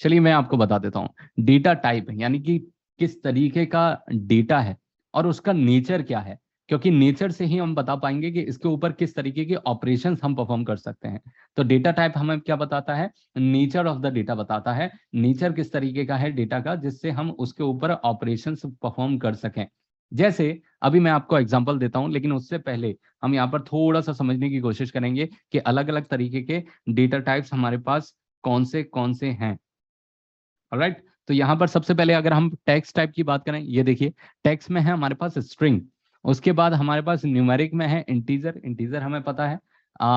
चलिए मैं आपको बता देता हूं। Data type यानी कि किस तरीके का डेटा है और उसका नेचर क्या है, क्योंकि नेचर से ही हम बता पाएंगे कि इसके ऊपर किस तरीके के ऑपरेशंस हम परफॉर्म कर सकते हैं। तो डेटा टाइप हमें क्या बताता है? नेचर ऑफ द डेटा बताता है। नेचर किस तरीके का है डेटा का, जिससे हम उसके ऊपर ऑपरेशंस परफॉर्म कर सकें। जैसे अभी मैं आपको एग्जांपल देता हूं, लेकिन उससे पहले हम यहाँ पर थोड़ा सा समझने की कोशिश करेंगे कि अलग अलग तरीके के डेटा टाइप्स हमारे पास कौन से हैं। राइट, तो यहाँ पर सबसे पहले अगर हम टेक्स्ट टाइप की बात करें, ये देखिए टेक्स्ट में है हमारे पास स्ट्रिंग, उसके बाद हमारे पास न्यूमेरिक में है इंटीजर, इंटीजर हमें पता है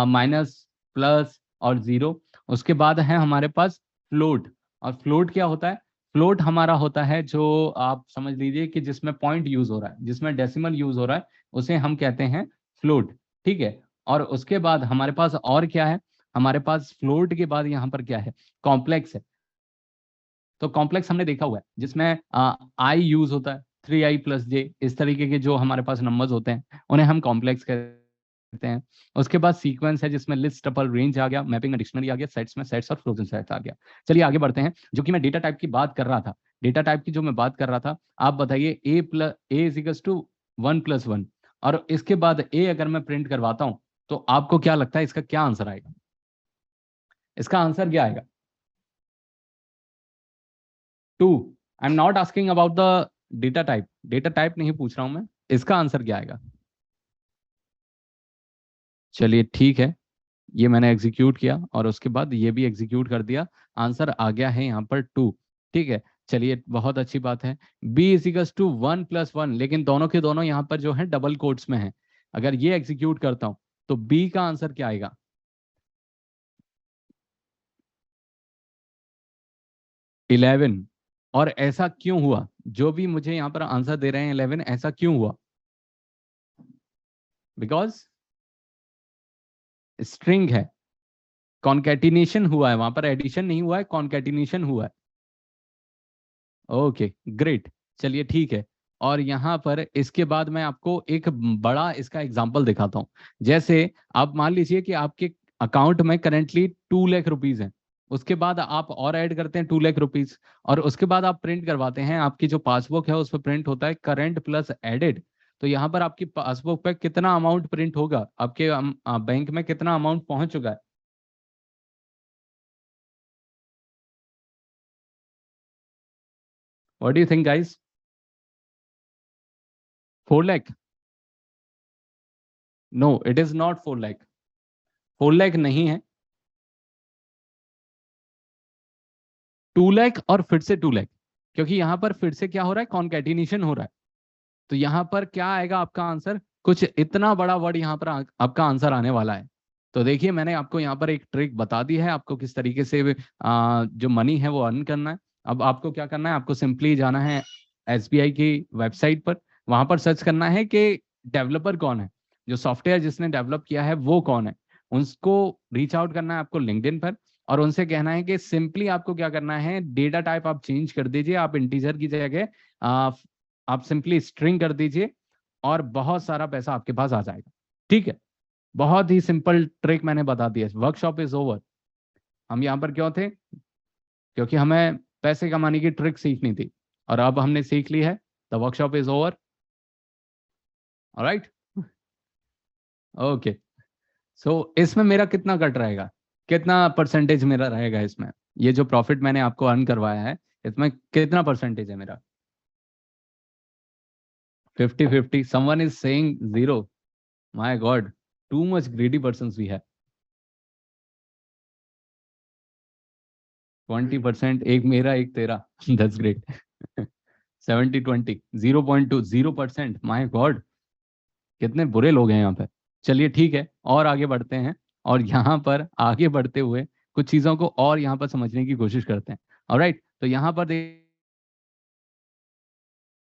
माइनस, प्लस और जीरो। उसके बाद है हमारे पास फ्लोट, और फ्लोट क्या होता है? फ्लोट हमारा होता है जो आप समझ लीजिए कि जिसमें पॉइंट यूज हो रहा है, जिसमें डेसिमल यूज हो रहा है, उसे हम कहते हैं फ्लोट। ठीक है, और उसके बाद हमारे पास और क्या है? हमारे पास फ्लोट के बाद यहाँ पर क्या है? कॉम्प्लेक्स है। तो कॉम्प्लेक्स हमने देखा हुआ है जिसमें आई यूज होता है, 3i+j, इस तरीके के जो हमारे पास नंबर्स होते हैं उन्हें हम कॉम्प्लेक्स कहते हैं। उसके बाद सीक्वेंस है जिसमें लिस्ट, टपल, रेंज आ गया, मैपिंग में डिक्शनरी आ गया, सेट्स में सेट्स और फ्रोजन सेट्स आ गया। चलिए आगे बढ़ते हैं। जो कि मैं डेटा टाइप की बात कर रहा था, डेटा टाइप की जो मैं बात कर रहा था, आप बताइए ए इज इक्वल्स टू 1+1, और इसके बाद ए अगर मैं प्रिंट करवाता हूं तो आपको क्या लगता है इसका क्या आंसर आएगा? इसका आंसर क्या आएगा? 2। I am not asking about the data type, data type नहीं पूछ रहा हूं मैं, इसका आंसर क्या आएगा? चलिए ठीक है, ये मैंने एग्जीक्यूट किया और उसके बाद ये भी एग्जीक्यूट कर दिया, आंसर आ गया है यहाँ पर 2। ठीक है, चलिए बहुत अच्छी बात है। b इज इक्वल्स टू 1+1, लेकिन दोनों के दोनों यहाँ पर जो है डबल कोट्स में है। अगर ये एग्जीक्यूट करता हूं तो b का आंसर क्या आएगा? 11। और ऐसा क्यों हुआ? जो भी मुझे यहाँ पर आंसर दे रहे हैं 11, ऐसा क्यों हुआ? बिकॉज स्ट्रिंग है, कॉन्केटिनेशन हुआ है, वहां पर एडिशन नहीं हुआ है, कॉन्केटिनेशन हुआ है। ओके ग्रेट, चलिए ठीक है। और यहाँ पर इसके बाद मैं आपको एक बड़ा इसका एग्जांपल दिखाता हूँ। जैसे आप मान लीजिए कि आपके अकाउंट में करेंटली 2 लाख रुपीज हैं, उसके बाद आप और ऐड करते हैं 2 लाख रुपीज, और उसके बाद आप प्रिंट करवाते हैं, आपकी जो पासबुक है उस पर प्रिंट होता है करंट प्लस एडेड। तो यहाँ पर आपकी पासबुक पे कितना अमाउंट प्रिंट होगा? आपके बैंक में कितना अमाउंट पहुंच चुका है? What do you think guys? 4 lakh? No, it is not 4 lakh. 4 lakh नहीं है, 2 लाख और फिर से 2 लाख, क्योंकि यहाँ पर फिर से क्या हो रहा है? कॉन्केटिनेशन हो रहा है। तो यहाँ पर क्या आएगा आपका आंसर? कुछ इतना बड़ा वर्ड यहाँ पर आपका आंसर आने वाला है। तो देखिए मैंने आपको यहाँ पर एक ट्रिक बता दी है, आपको किस तरीके से जो मनी है वो अर्न करना है। अब आपको क्या करना है, आपको सिंपली जाना है एसबीआई की वेबसाइट पर, वहां पर सर्च करना है कि डेवलपर कौन है, जो सॉफ्टवेयर जिसने डेवलप किया है वो कौन है। उसको रीच आउट करना है आपको लिंक्डइन पर, और उनसे कहना है कि सिंपली आपको क्या करना है, डेटा टाइप आप चेंज कर दीजिए, आप इंटीजर की जगह आप सिंपली स्ट्रिंग कर दीजिए, और बहुत सारा पैसा आपके पास आ जाएगा। ठीक है, बहुत ही सिंपल ट्रिक मैंने बता दिया। Workshop is over. हम यहाँ पर क्यों थे? क्योंकि हमें पैसे कमाने की ट्रिक सीखनी थी, और अब हमने सीख ली है। The workshop is over. Alright, okay. So इसमें मेरा कितना कट रहेगा, कितना परसेंटेज मेरा रहेगा इसमें? ये जो प्रॉफिट मैंने आपको अर्न करवाया है, इसमें कितना परसेंटेज है मेरा? 50-50। Someone is saying 0। My god, too much greedy persons we है। 20%, एक मेरा एक तेरा। That's great. 70-20, 0.2, 0%। माय गॉड, कितने बुरे लोग हैं यहाँ पे। चलिए ठीक है, और आगे बढ़ते हैं, और यहाँ पर आगे बढ़ते हुए कुछ चीजों को और यहाँ पर समझने की कोशिश करते हैं। ऑलराइट, तो यहाँ पर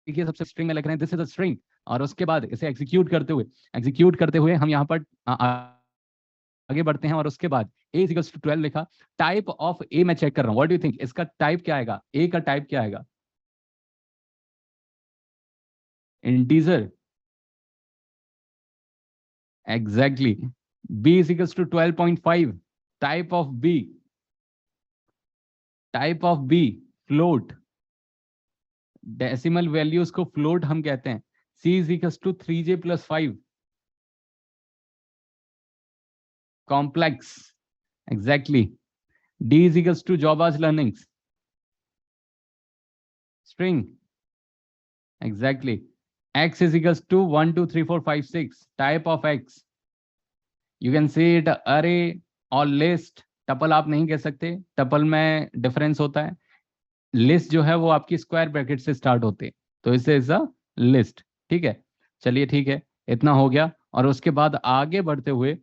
देखिए सबसे स्ट्रिंग में लिख रहे हैं दिस इज अ स्ट्रिंग, और उसके बाद इसे एग्जीक्यूट करते हुए हम यहाँ पर आगे बढ़ते हैं, और उसके बाद a इज इक्वल्स टू 12 लिखा। टाइप ऑफ ए मैं चेक कर रहा हूँ, व्हाट डू यू थिंक, इसका टाइप क्या आएगा? ए का टाइप क्या आएगा? Integer, exactly. b is equals to 12.5। Type of B float. Decimal values को फ्लोट हम कहते हैं। c is equals to 3j+5। Complex, exactly. d is equals to Jobaaj learnings, string, exactly. x is equals to 1 2 3 4 5 6। Type of x, you can see it अरे और list. Tuple आप नहीं कह सकते, टपल में डिफरेंस होता है। लिस्ट जो है वो आपकी स्क्वायर ब्रैकेट से स्टार्ट होते हैं, तो इसे इज अ लिस्ट। ठीक है, चलिए ठीक है, इतना हो गया। और उसके बाद आगे बढ़ते हुए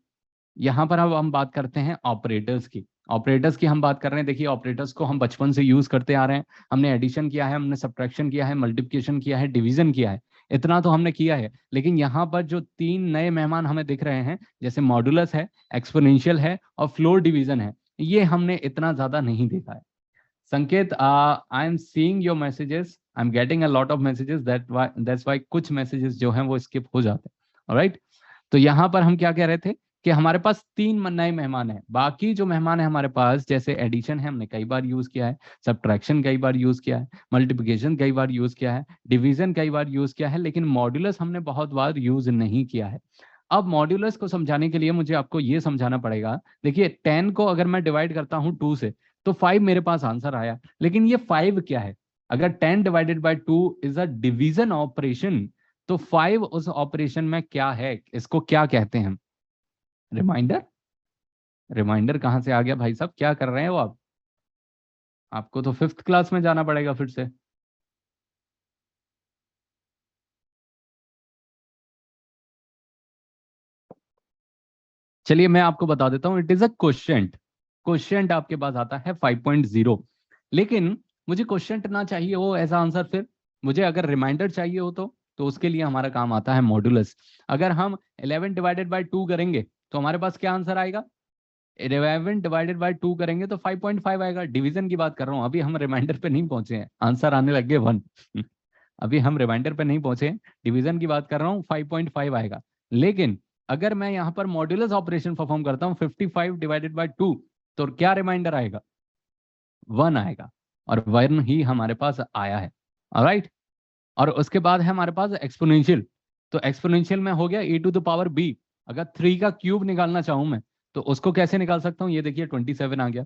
यहाँ पर अब हम बात करते हैं ऑपरेटर्स की। ऑपरेटर्स की हम बात कर रहे हैं। देखिए ऑपरेटर्स को हम बचपन से यूज करते आ रहे हैं। हमने एडिशन किया है, हमने सब्ट्रैक्शन किया है, मल्टीप्लिकेशन किया है, डिवीजन किया है, इतना तो हमने किया है। लेकिन यहाँ पर जो 3 नए मेहमान हमें दिख रहे हैं, जैसे मॉडुलस है, एक्सपोनेंशियल है, और फ्लोर डिवीजन है, ये हमने इतना ज्यादा नहीं देखा है। संकेत, I am seeing your messages, I am getting a lot of messages, that's why कुछ मैसेजेस जो हैं वो स्किप हो जाते हैं। ऑलराइट, तो यहाँ पर हम क्या कह रहे थे कि हमारे पास 3 नए मेहमान हैं। बाकी जो मेहमान है हमारे पास, जैसे एडिशन है हमने कई बार यूज किया है, सब्ट्रैक्शन कई बार यूज किया है, मल्टीप्लिकेशन कई बार यूज किया है, डिवीजन कई बार यूज किया है, लेकिन मॉड्यूलस हमने बहुत बार यूज नहीं किया है। अब मॉड्यूलस को समझाने के लिए मुझे आपको ये समझाना पड़ेगा। देखिए 10 को अगर मैं डिवाइड करता हूँ 2 से, तो 5 मेरे पास आंसर आया, लेकिन ये 5 क्या है? अगर 10 divided by 2 is a division operation, तो 5 उस ऑपरेशन में क्या है, इसको क्या कहते हैं हम? रिमाइंडर। रिमाइंडर कहाँ से आ गया भाई साहब, क्या कर रहे हैं वो आप? आपको तो 5th क्लास में जाना पड़ेगा फिर से। चलिए मैं आपको बता देता हूँ, it is a quotient. Quotient आपके पास आता है 5.0, लेकिन मुझे क्वोशिएंट ना चाहिए हो ऐसा आंसर, फिर मुझे अगर रिमाइंडर चाहिए हो तो उसके लिए हमारा काम आता है मॉड्यूलस। अगर हम 11 डिवाइडेड बाय 2 करेंगे तो हमारे पास क्या आंसर आएगा? 11 डिवाइडेड बाय 2 करेंगे तो 5.5 आएगा। डिवीजन की बात कर रहा हूँ, अभी हम रिमाइंडर पे नहीं पहुंचे हैं, आंसर आने लग गए 1। अभी हम रिमाइंडर पे नहीं पहुंचे, डिवीजन की बात कर रहा हूँ, 5.5 आएगा। लेकिन अगर मैं यहाँ पर मॉड्यूलस ऑपरेशन परफॉर्म करता हूँ 55 डिवाइडेड बाय 2, तो क्या रिमाइंडर आएगा? 1 आएगा, और 1 ही हमारे पास आया है। ऑलराइट, और उसके बाद है हमारे पास एक्सपोनेंशियल। तो एक्सपोनेंशियल में हो गया e⁻b। अगर 3 का क्यूब निकालना चाहूं मैं, तो उसको कैसे निकाल सकता हूँ? ये देखिए 27 आ गया।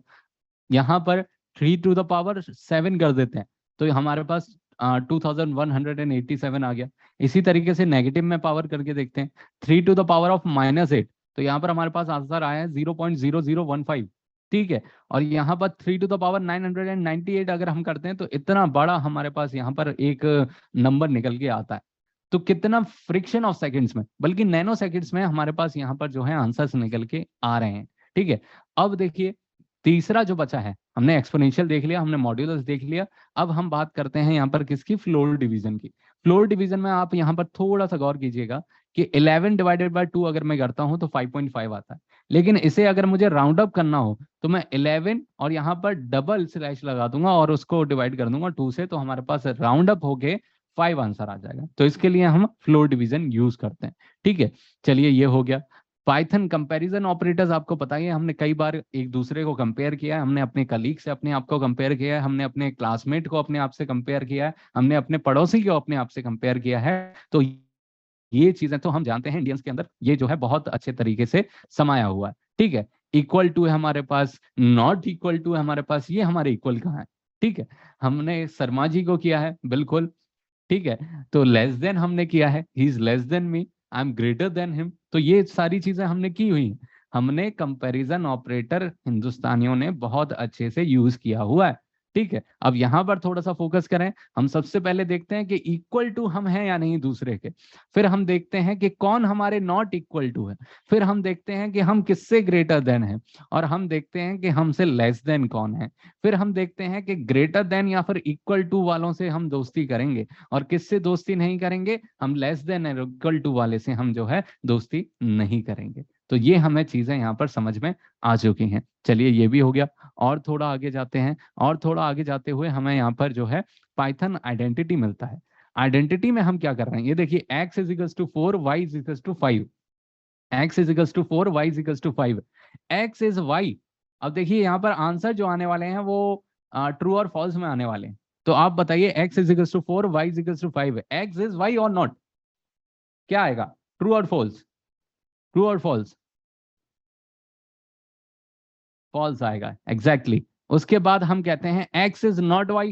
यहाँ पर 3⁻7 कर देते हैं, तो हमारे पास 2187 आ गया। इसी तरीके से नेगेटिव में पावर करके देखते हैं, 3⁻⁻8, तो यहाँ पर हमारे पास आंसर आया है 0.0015। ठीक है, और यहाँ पर 3⁻998 अगर हम करते हैं, तो इतना बड़ा हमारे पास यहाँ पर एक नंबर निकल के आता है। तो कितना फ्रिक्शन ऑफ सेकंड्स में, बल्कि नैनो सेकंड्स में हमारे पास यहाँ पर जो है आंसर्स निकल के आ रहे हैं। ठीक है, अब देखिए तीसरा जो बचा है, हमने एक्सपोनेंशियल देख लिया, हमने मॉड्यूलस देख लिया, अब हम बात करते हैं यहाँ पर किसकी, फ्लोर डिवीजन की। फ्लोर डिवीजन में आप यहाँ पर थोड़ा सा गौर कीजिएगा कि 11 डिवाइडेड बाय 2 अगर मैं करता हूं तो 5.5 आता है, लेकिन इसे अगर मुझे राउंड अप करना हो तो मैं 11 और यहाँ पर डबल स्लैश लगा दूंगा और उसको डिवाइड कर दूंगा 2 से, तो हमारे पास राउंड अप होके 5 आंसर आ जाएगा। तो इसके लिए हम फ्लोर डिवीजन यूज करते हैं। ठीक है, चलिए ये हो गया। पाइथन कंपैरिजन ऑपरेटर्स आपको पता ही है, हमने कई बार एक दूसरे को कंपेयर किया है, हमने अपने कलीग से अपने आप को कंपेयर किया है, हमने अपने क्लासमेट को अपने आप से कंपेयर किया है, हमने अपने पड़ोसी को अपने आप से कंपेयर किया है। तो ये चीजें तो हम जानते हैं इंडियंस के अंदर ये जो है बहुत अच्छे तरीके से समाया हुआ है। ठीक है, इक्वल टू है हमारे पास, नॉट इक्वल टू है हमारे पास, ये हमारे इक्वल कहाँ है। ठीक है, हमने शर्मा जी को किया है बिल्कुल। ठीक है, तो लेस देन हमने किया है, he is less than me, I am greater than him. तो ये सारी चीजें हमने की हुई, हमने कंपैरिजन ऑपरेटर हिंदुस्तानियों ने बहुत अच्छे से यूज किया हुआ है। ठीक है, अब यहां पर थोड़ा सा फोकस करें। हम सबसे पहले देखते हैं कि इक्वल टू हम हैं या नहीं दूसरे के, फिर हम देखते हैं कि कौन हमारे नॉट इक्वल टू है, फिर हम देखते हैं कि हम किससे ग्रेटर देन है, और हम देखते हैं कि हमसे लेस देन कौन है, फिर हम देखते हैं कि ग्रेटर देन या फिर इक्वल टू वालों से हम दोस्ती करेंगे, और किससे दोस्ती नहीं करेंगे, हम लेस देन और इक्वल टू वाले से हम जो है दोस्ती नहीं करेंगे। तो ये हमें चीजें यहाँ पर समझ में आ चुकी हैं। चलिए ये भी हो गया, और थोड़ा आगे जाते हैं, और थोड़ा आगे जाते हुए हमें यहाँ पर जो है पाइथन आइडेंटिटी मिलता है। आइडेंटिटी में हम क्या कर रहे हैं, ये देखिए x is equals to 4, y is equals to 5, x is equals to 4, y is equals to 5, x is y। अब देखिए यहाँ पर आंसर जो आने वाले हैं वो ट्रू और फॉल्स में आने वाले हैं। तो आप बताइए x is equals to 4, y is equals to 5, x is y और नॉट, क्या आएगा, ट्रू और फॉल्स, ट्रू और फॉल्स, फॉल्स आएगा एग्जैक्टली exactly। उसके बाद हम कहते हैं x इज नॉट y,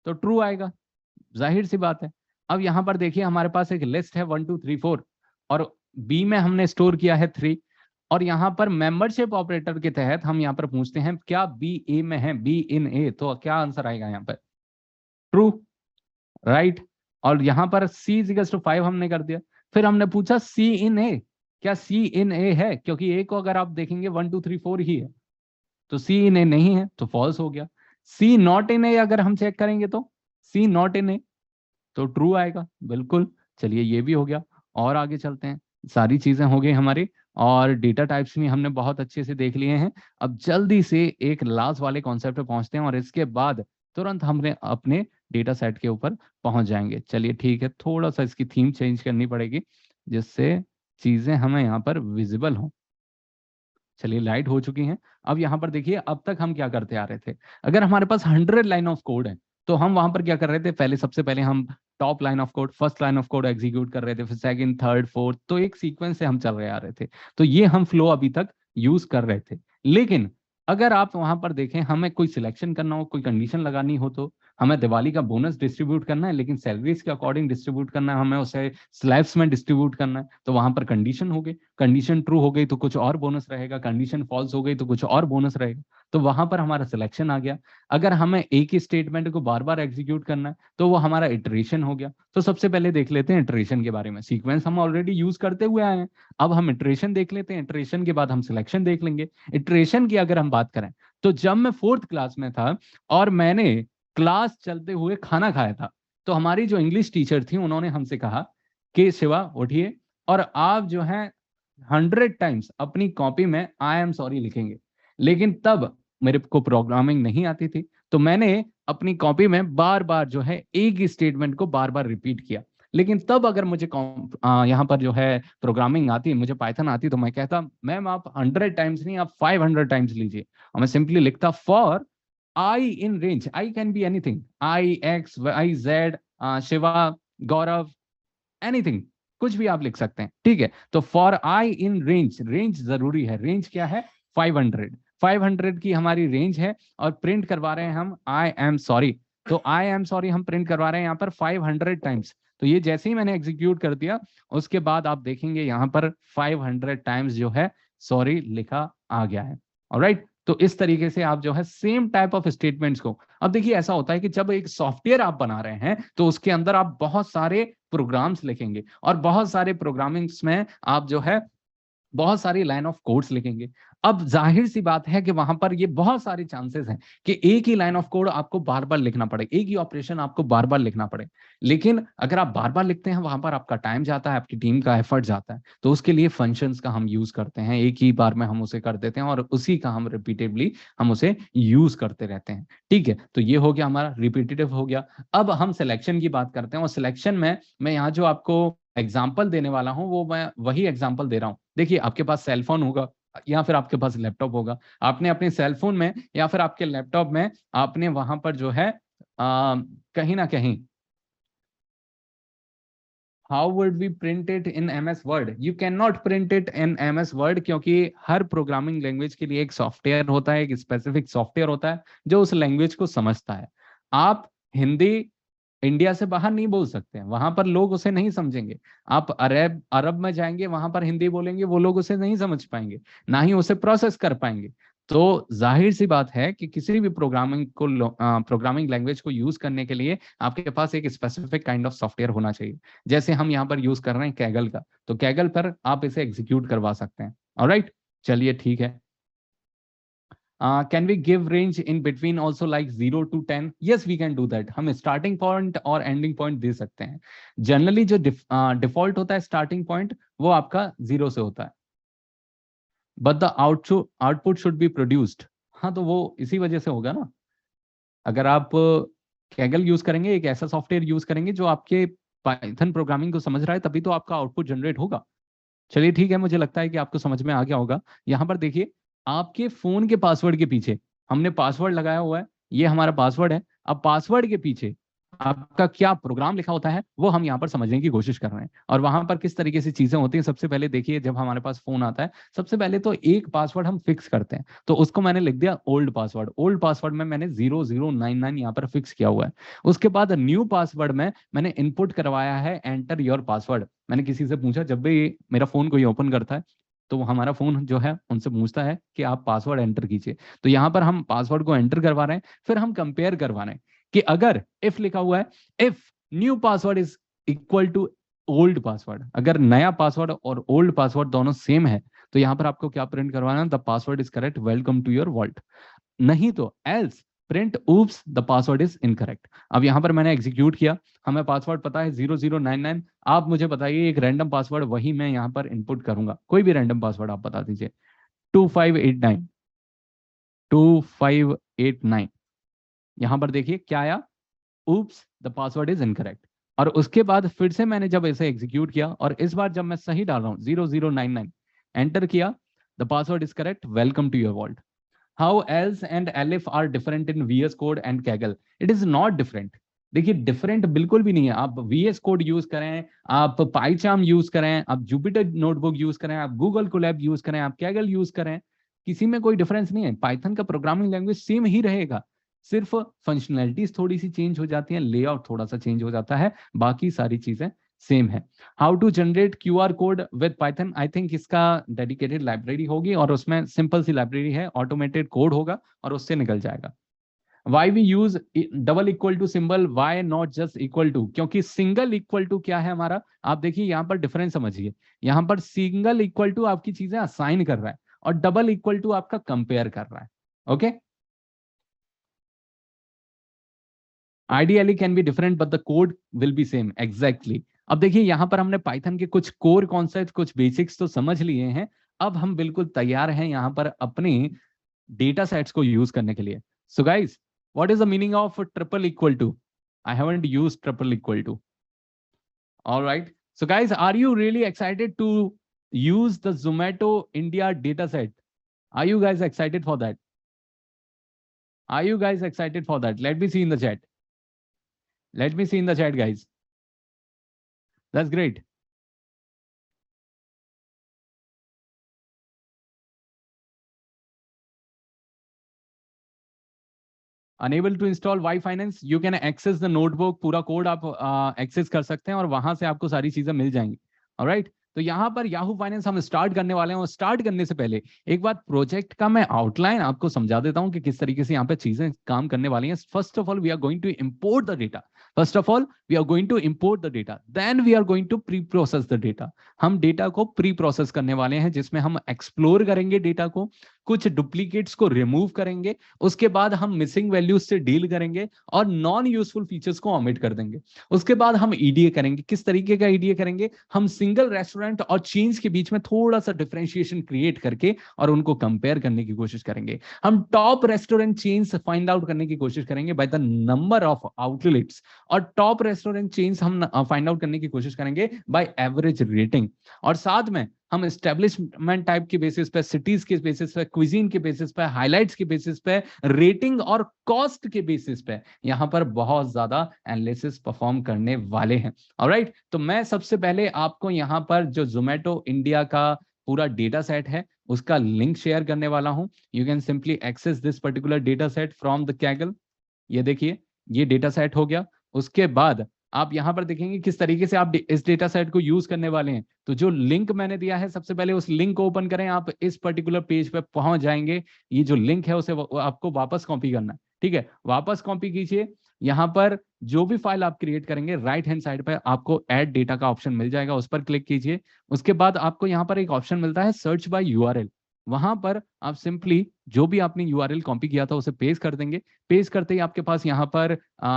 तो ट्रू आएगा, जाहिर सी बात है। अब यहां पर देखिए हमारे पास एक लिस्ट है 1 2 3 4, और बी में हमने स्टोर किया है 3, और यहाँ पर मेंबरशिप ऑपरेटर के तहत हम यहाँ पर पूछते हैं क्या बी ए में है, बी इन ए, तो क्या आंसर आएगा यहाँ पर, ट्रू, राइट। और यहाँ पर सी इक्वल्स टू 5 हमने कर दिया, फिर हमने पूछा सी इन ए, क्या सी इन ए है, क्योंकि ए को अगर आप देखेंगे 1 2 3 4 ही है, तो सी इन ए नहीं है तो फॉल्स हो गया। सी नॉट इन ए अगर हम चेक करेंगे तो सी नॉट इन ए, तो ट्रू आएगा बिल्कुल। चलिए ये भी हो गया, और आगे चलते हैं, सारी चीजें हो गई हमारी, और डेटा टाइप्स भी हमने बहुत अच्छे से देख लिए हैं। अब जल्दी से एक लास्ट वाले कॉन्सेप्ट पे पहुंचते हैं, और इसके बाद तुरंत हमने अपने डेटा सेट के ऊपर पहुंच जाएंगे। चलिए ठीक है, थोड़ा सा इसकी थीम चेंज करनी पड़ेगी जिससे चीजें हमें यहाँ पर विजिबल हों। चलिए लाइट हो चुकी हैं। अब यहाँ पर देखिए अब तक हम क्या करते आ रहे थे, अगर हमारे पास 100 लाइन ऑफ कोड है तो हम वहां पर क्या कर रहे थे, पहले सबसे पहले हम top line of code, first line of code execute कर रहे थे, फिर सेकंड, थर्ड, फोर्थ, तो एक सीक्वेंस से हम चल रहे आ रहे थे। तो ये हम फ्लो अभी तक यूज कर रहे थे। लेकिन अगर आप वहां पर देखें, हमें कोई सिलेक्शन करना हो, कोई कंडीशन लगानी हो, तो हमें दिवाली का बोनस डिस्ट्रीब्यूट करना है, लेकिन सैलरीज के अकॉर्डिंग डिस्ट्रीब्यूट करना है, हमें उसे स्लैब्स में डिस्ट्रीब्यूट करना है, तो वहां पर कंडीशन हो गई, कंडीशन ट्रू हो गई तो कुछ और बोनस रहेगा, कंडीशन फॉल्स हो गई तो कुछ और बोनस रहेगा, तो वहां पर हमारा सिलेक्शन आ गया। अगर हमें एक ही स्टेटमेंट को बार बार एग्जीक्यूट करना है तो वो हमारा इटरेशन हो गया। तो सबसे पहले देख लेते हैं इटरेशन के बारे में, सीक्वेंस हम ऑलरेडी यूज करते हुए आए हैं, अब हम इटरेशन देख लेते हैं, इटरेशन के बाद हम सिलेक्शन देख लेंगे। इटरेशन की अगर हम बात करें तो जब मैं 4th क्लास में था और मैंने क्लास चलते हुए खाना खाया था, तो हमारी जो इंग्लिश टीचर थी उन्होंने हमसे कहा कि शिवा उठिए और आप जो है 100 टाइम्स अपनी कॉपी में आई एम सॉरी लिखेंगे। लेकिन तब मेरे को प्रोग्रामिंग नहीं आती थी, तो मैंने अपनी कॉपी में बार बार जो है एक ही स्टेटमेंट को बार बार रिपीट किया। लेकिन तब अगर मुझे यहाँ पर जो है प्रोग्रामिंग आती, मुझे पाइथन आती, तो मैं कहता मैम आप 100 टाइम्स नहीं, आप 500 टाइम्स लीजिए। और मैं सिंपली लिखता for i in range, i can be anything, i x y z, Shiva, Gaurav, anything, कुछ भी आप लिख सकते हैं। ठीक है, तो for i in range, range जरूरी है, रेंज क्या है 500, 500 की हमारी रेंज है, और प्रिंट करवा रहे हैं हम आई एम सॉरी, तो आई एम सॉरी हम प्रिंट करवा रहे हैं यहाँ पर 500 टाइम्स। तो ये जैसे ही मैंने एग्जीक्यूट कर दिया उसके बाद आप देखेंगे यहाँ पर 500 टाइम्स जो है सॉरी लिखा आ गया है। ऑलराइट, तो इस तरीके से आप जो है सेम टाइप ऑफ स्टेटमेंट्स को, अब देखिए ऐसा होता है कि जब एक सॉफ्टवेयर आप बना रहे हैं तो उसके अंदर आप बहुत सारे प्रोग्राम्स लिखेंगे और बहुत सारे प्रोग्रामिंग्स में आप जो है बहुत सारी लाइन ऑफ कोड्स लिखेंगे। अब जाहिर सी बात है कि वहां पर ये बहुत सारे चांसेस हैं कि एक ही लाइन ऑफ कोड आपको बार बार लिखना पड़े, एक ही ऑपरेशन आपको बार बार लिखना पड़े। लेकिन अगर आप बार बार लिखते हैं वहां पर आपका टाइम जाता है, आपकी टीम का एफर्ट जाता है। तो उसके लिए फंक्शंस का हम यूज करते हैं, एक ही बार में हम उसे कर देते हैं और उसी का हम रिपीटेडली हम उसे यूज करते रहते हैं। ठीक है, तो ये हो गया हमारा रिपीटेटिव हो गया। अब हम सिलेक्शन की बात करते हैं और सिलेक्शन में मैं यहाँ जो आपको एग्जाम्पल देने वाला हूं वो मैं वही एग्जाम्पल दे रहा हूं। देखिए, आपके पास सेल फोन होगा या फिर आपके पास लैपटॉप होगा। आपने अपने सेल फोन में या फिर आपके लैपटॉप में आपने वहां पर जो है कहीं ना कहीं how would be print it in MS word? You can not print it in MS word, क्योंकि हर प्रोग्रामिंग लैंग्वेज के लिए एक सॉफ्टवेयर होता है, एक स्पेसिफिक सॉफ्टवेयर होता है जो उस लैंग्वेज को समझता है। आप हिंदी इंडिया से बाहर नहीं बोल सकते हैं, वहां पर लोग उसे नहीं समझेंगे। आप अरब अरब में जाएंगे, वहां पर हिंदी बोलेंगे, वो लोग उसे नहीं समझ पाएंगे, ना ही उसे प्रोसेस कर पाएंगे। तो जाहिर सी बात है कि किसी भी प्रोग्रामिंग लैंग्वेज को यूज करने के लिए आपके पास एक स्पेसिफिक काइंड ऑफ सॉफ्टवेयर होना चाहिए। जैसे हम यहाँ पर यूज कर रहे हैं कैगल का, तो कैगल पर आप इसे एग्जीक्यूट करवा सकते हैं। ऑलराइट, चलिए ठीक है। Can we give range in between also like 0 to 10? Yes, we can do that. हम starting point और ending point दे सकते हैं। Generally जो default होता है starting point वो आपका 0 से होता है, but the output should be produced। हाँ, तो वो इसी वजह से होगा ना। अगर आप कैगल यूज करेंगे, एक ऐसा सॉफ्टवेयर यूज करेंगे जो आपके पाइथन प्रोग्रामिंग को समझ रहा है, तभी तो आपका आउटपुट जनरेट होगा। चलिए ठीक है, मुझे लगता है कि आपको समझ में आ गया होगा। यहाँ पर देखिए, आपके फोन के पासवर्ड के पीछे हमने पासवर्ड लगाया हुआ है, ये हमारा पासवर्ड है। अब पासवर्ड के पीछे आपका क्या प्रोग्राम लिखा होता है वो हम यहाँ पर समझने की कोशिश कर रहे हैं, और वहां पर किस तरीके से चीजें होती हैं। सबसे पहले देखिए, जब हमारे पास फोन आता है सबसे पहले तो एक पासवर्ड हम फिक्स करते हैं, तो उसको मैंने लिख दिया ओल्ड पासवर्ड। ओल्ड पासवर्ड में मैंने 0099 यहाँ पर फिक्स किया हुआ है। उसके बाद न्यू पासवर्ड में मैंने इनपुट करवाया है एंटर योर पासवर्ड। मैंने किसी से पूछा, जब भी मेरा फोन कोई ओपन करता है तो हमारा फोन जो है उनसे पूछता है कि आप पासवर्ड एंटर कीजिए, तो यहाँ पर हम पासवर्ड को एंटर करवा रहे हैं। फिर हम कंपेयर करवा रहे हैं कि अगर इफ लिखा हुआ है, if new password is equal to old password, अगर नया पासवर्ड और ओल्ड पासवर्ड दोनों सेम है तो यहाँ पर आपको क्या प्रिंट करवाना है? The password is correct, welcome to your vault. नहीं तो else print oops the password is incorrect. अब यहाँ पर मैंने एग्जीक्यूट किया, हमें पासवर्ड पता है 0099। आप मुझे बताइए एक रैंडम पासवर्ड, वही मैं यहाँ पर इनपुट करूंगा, कोई भी रैंडम पासवर्ड आप बता दीजिए। 2589 2589। यहाँ पर देखिए क्या आया, oops the password is incorrect. और उसके बाद फिर से मैंने जब इसे एग्जीक्यूट किया और इस बार जब मैं सही डाल रहा हूँ 0099 एंटर किया, the password is correct, welcome to your vault. How else and elif are different in VS Code and Kaggle? It is not different. देखिए, डिफरेंट बिल्कुल भी नहीं है। आप VS Code यूज करें, आप PyCharm यूज करें, आप Jupyter नोटबुक यूज करें, आप Google Colab यूज करें, आप Kaggle यूज करें, किसी में कोई डिफरेंस नहीं है। पाइथन का प्रोग्रामिंग लैंग्वेज सेम ही रहेगा, सिर्फ फंक्शनैलिटीज थोड़ी सी चेंज हो जाती है, लेआउट थोड़ा सा चेंज हो जाता है, बाकी सारी चीजें सेम है। How to generate QR code with Python? I think इसका डेडिकेटेड लाइब्रेरी होगी और उसमें सिंपल सी लाइब्रेरी है, ऑटोमेटेड कोड होगा और उससे निकल जाएगा। Why we use double equal to symbol, why not just equal to? क्योंकि सिंगल इक्वल टू क्या है हमारा, आप देखिए यहाँ पर डिफरेंस समझिए। यहाँ पर सिंगल इक्वल टू आपकी चीजें असाइन कर रहा है और डबल इक्वल टू आपका कंपेयर कर रहा है। Okay, ideally can be different but the code will be same. Exactly. अब देखिए, यहां पर हमने पाइथन के कुछ कोर कॉन्सेप्ट, कुछ बेसिक्स तो समझ लिए हैं। अब हम बिल्कुल तैयार हैं यहां पर अपने डेटा सेट्स को यूज करने के लिए। So guys, what is the meaning of triple equal to? I haven't used triple equal to. Alright, so guys, are you really excited to use the Zomato India dataset? Are you guys excited for that? Are you guys excited for that? Let me see in the chat. Let me see in the chat, guys. That's great. Unable to install Y Finance? You can access the notebook, पूरा code आप access कर सकते हैं और वहां से आपको सारी चीजें मिल जाएंगी। ऑलराइट, तो यहाँ पर याहू फाइनेंस हम स्टार्ट करने वाले हैं और स्टार्ट करने से पहले एक बात, प्रोजेक्ट का मैं आउटलाइन आपको समझा देता हूँ कि किस तरीके से यहाँ पे चीजें काम करने वाली हैं। First of all we are going to import the data. First of all we are going to import the data, then we are going to preprocess the data. हम डेटा को प्री प्रोसेस करने वाले हैं, जिसमें हम explore करेंगे data को, कुछ डुप्लीकेट्स को रिमूव करेंगे, उसके बाद हम मिसिंग वैल्यूज से डील करेंगे और नॉन यूजफुल फीचर्स को ओमिट कर देंगे। उसके बाद हम ईडीए करेंगे। किस तरीके का ईडीए करेंगे? हम सिंगल रेस्टोरेंट और चेन्स के बीच में थोड़ा सा डिफरेंशिएशन क्रिएट करके और उनको कंपेयर करने की कोशिश करेंगे। हम top restaurant chains find out करने की कोशिश करेंगे by the number of outlets, और टॉप रेस्टोरेंट चेन्स हम फाइंड आउट करने की कोशिश करेंगे बाय एवरेज रेटिंग। और साथ में हम एस्टेब्लिशमेंट टाइप के बेसिस पे, सिटीज के बेसिस पे, क्विजीन के बेसिस पे, हाइलाइट्स के बेसिस पे, रेटिंग और कॉस्ट के बेसिस पे यहां पर बहुत ज्यादा एनालिसिस परफॉर्म करने वाले हैं। ऑलराइट, तो मैं सबसे पहले आपको यहां पर जो जोमेटो इंडिया का पूरा डेटा सेट है उसका लिंक शेयर करने वाला हूं। You can simply access this particular data set from the Kaggle। ये देखिए, ये डेटा सेट हो गया। उसके बाद आप यहां पर देखेंगे किस तरीके से आप इस डेटा सेट को यूज करने वाले हैं। तो जो लिंक मैंने दिया है, सबसे पहले उस लिंक को ओपन करें, आप इस पर्टिकुलर पेज पे पहुंच जाएंगे। ये जो लिंक है उसे आपको वापस कॉपी करना है, ठीक है? वापस कॉपी कीजिए। यहां पर जो भी फाइल आप क्रिएट करेंगे, राइट हैंड साइड पर आपको ऐड डेटा का ऑप्शन मिल जाएगा, उस पर क्लिक कीजिए। उसके बाद आपको यहां पर एक ऑप्शन मिलता है सर्च बाय यूआरएल। वहां पर आप सिंपली जो भी आपने यूआरएल कॉपी किया था उसे पेस्ट कर देंगे। पेस्ट करते ही आपके पास यहाँ पर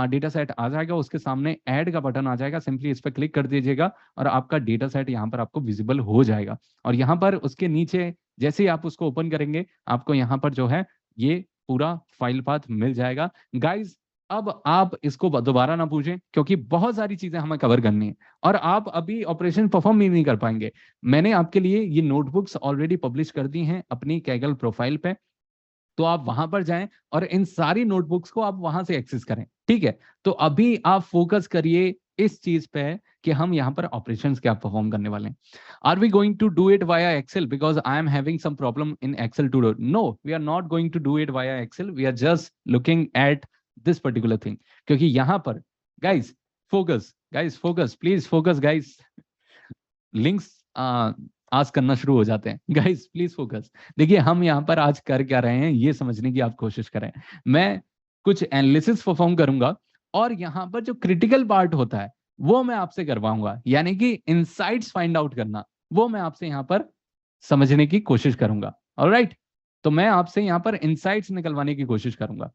डेटा सेट आ जाएगा, उसके सामने ऐड का बटन आ जाएगा, सिंपली इस पर क्लिक कर दीजिएगा और आपका डेटा सेट यहाँ पर आपको विजिबल हो जाएगा। और यहाँ पर उसके नीचे जैसे ही आप उसको ओपन करेंगे, आपको यहाँ पर जो है ये पूरा फाइल पाथ मिल जाएगा। गाइज, अब आप इसको दोबारा ना पूछें, क्योंकि बहुत सारी चीजें हमें कवर करनी है और आप अभी ऑपरेशन परफॉर्म भी नहीं कर पाएंगे। मैंने आपके लिए ये नोटबुक्स ऑलरेडी पब्लिश कर दी हैं अपनी Kaggle प्रोफाइल पे, तो आप वहां पर जाएं और इन सारी नोटबुक्स को आप वहां से एक्सेस करें, ठीक है? तो अभी आप फोकस करिए इस चीज पे कि हम यहाँ पर ऑपरेशंस क्या परफॉर्म करने वाले हैं। Are we going to do it via Excel because I am having some problem in Excel to do? No, we are not going to do it via Excel, we are just looking at this particular thing. क्योंकि यहां पर guys focus please focus guys, links आज करना शुरू हो जाते हैं। Guys please focus. देखिए, हम यहाँ पर आज कर क्या रहे हैं ये समझने की आप कोशिश करें। मैं कुछ एनालिसिस परफॉर्म करूंगा और यहाँ पर जो क्रिटिकल पार्ट होता है वो मैं आपसे करवाऊंगा, यानी कि इनसाइट्स फाइंड आउट करना, वो मैं आपसे यहाँ पर समझने की कोशिश करूंगा। ऑलराइट, तो मैं आपसे यहाँ पर इनसाइट्स निकलवाने की कोशिश करूंगा।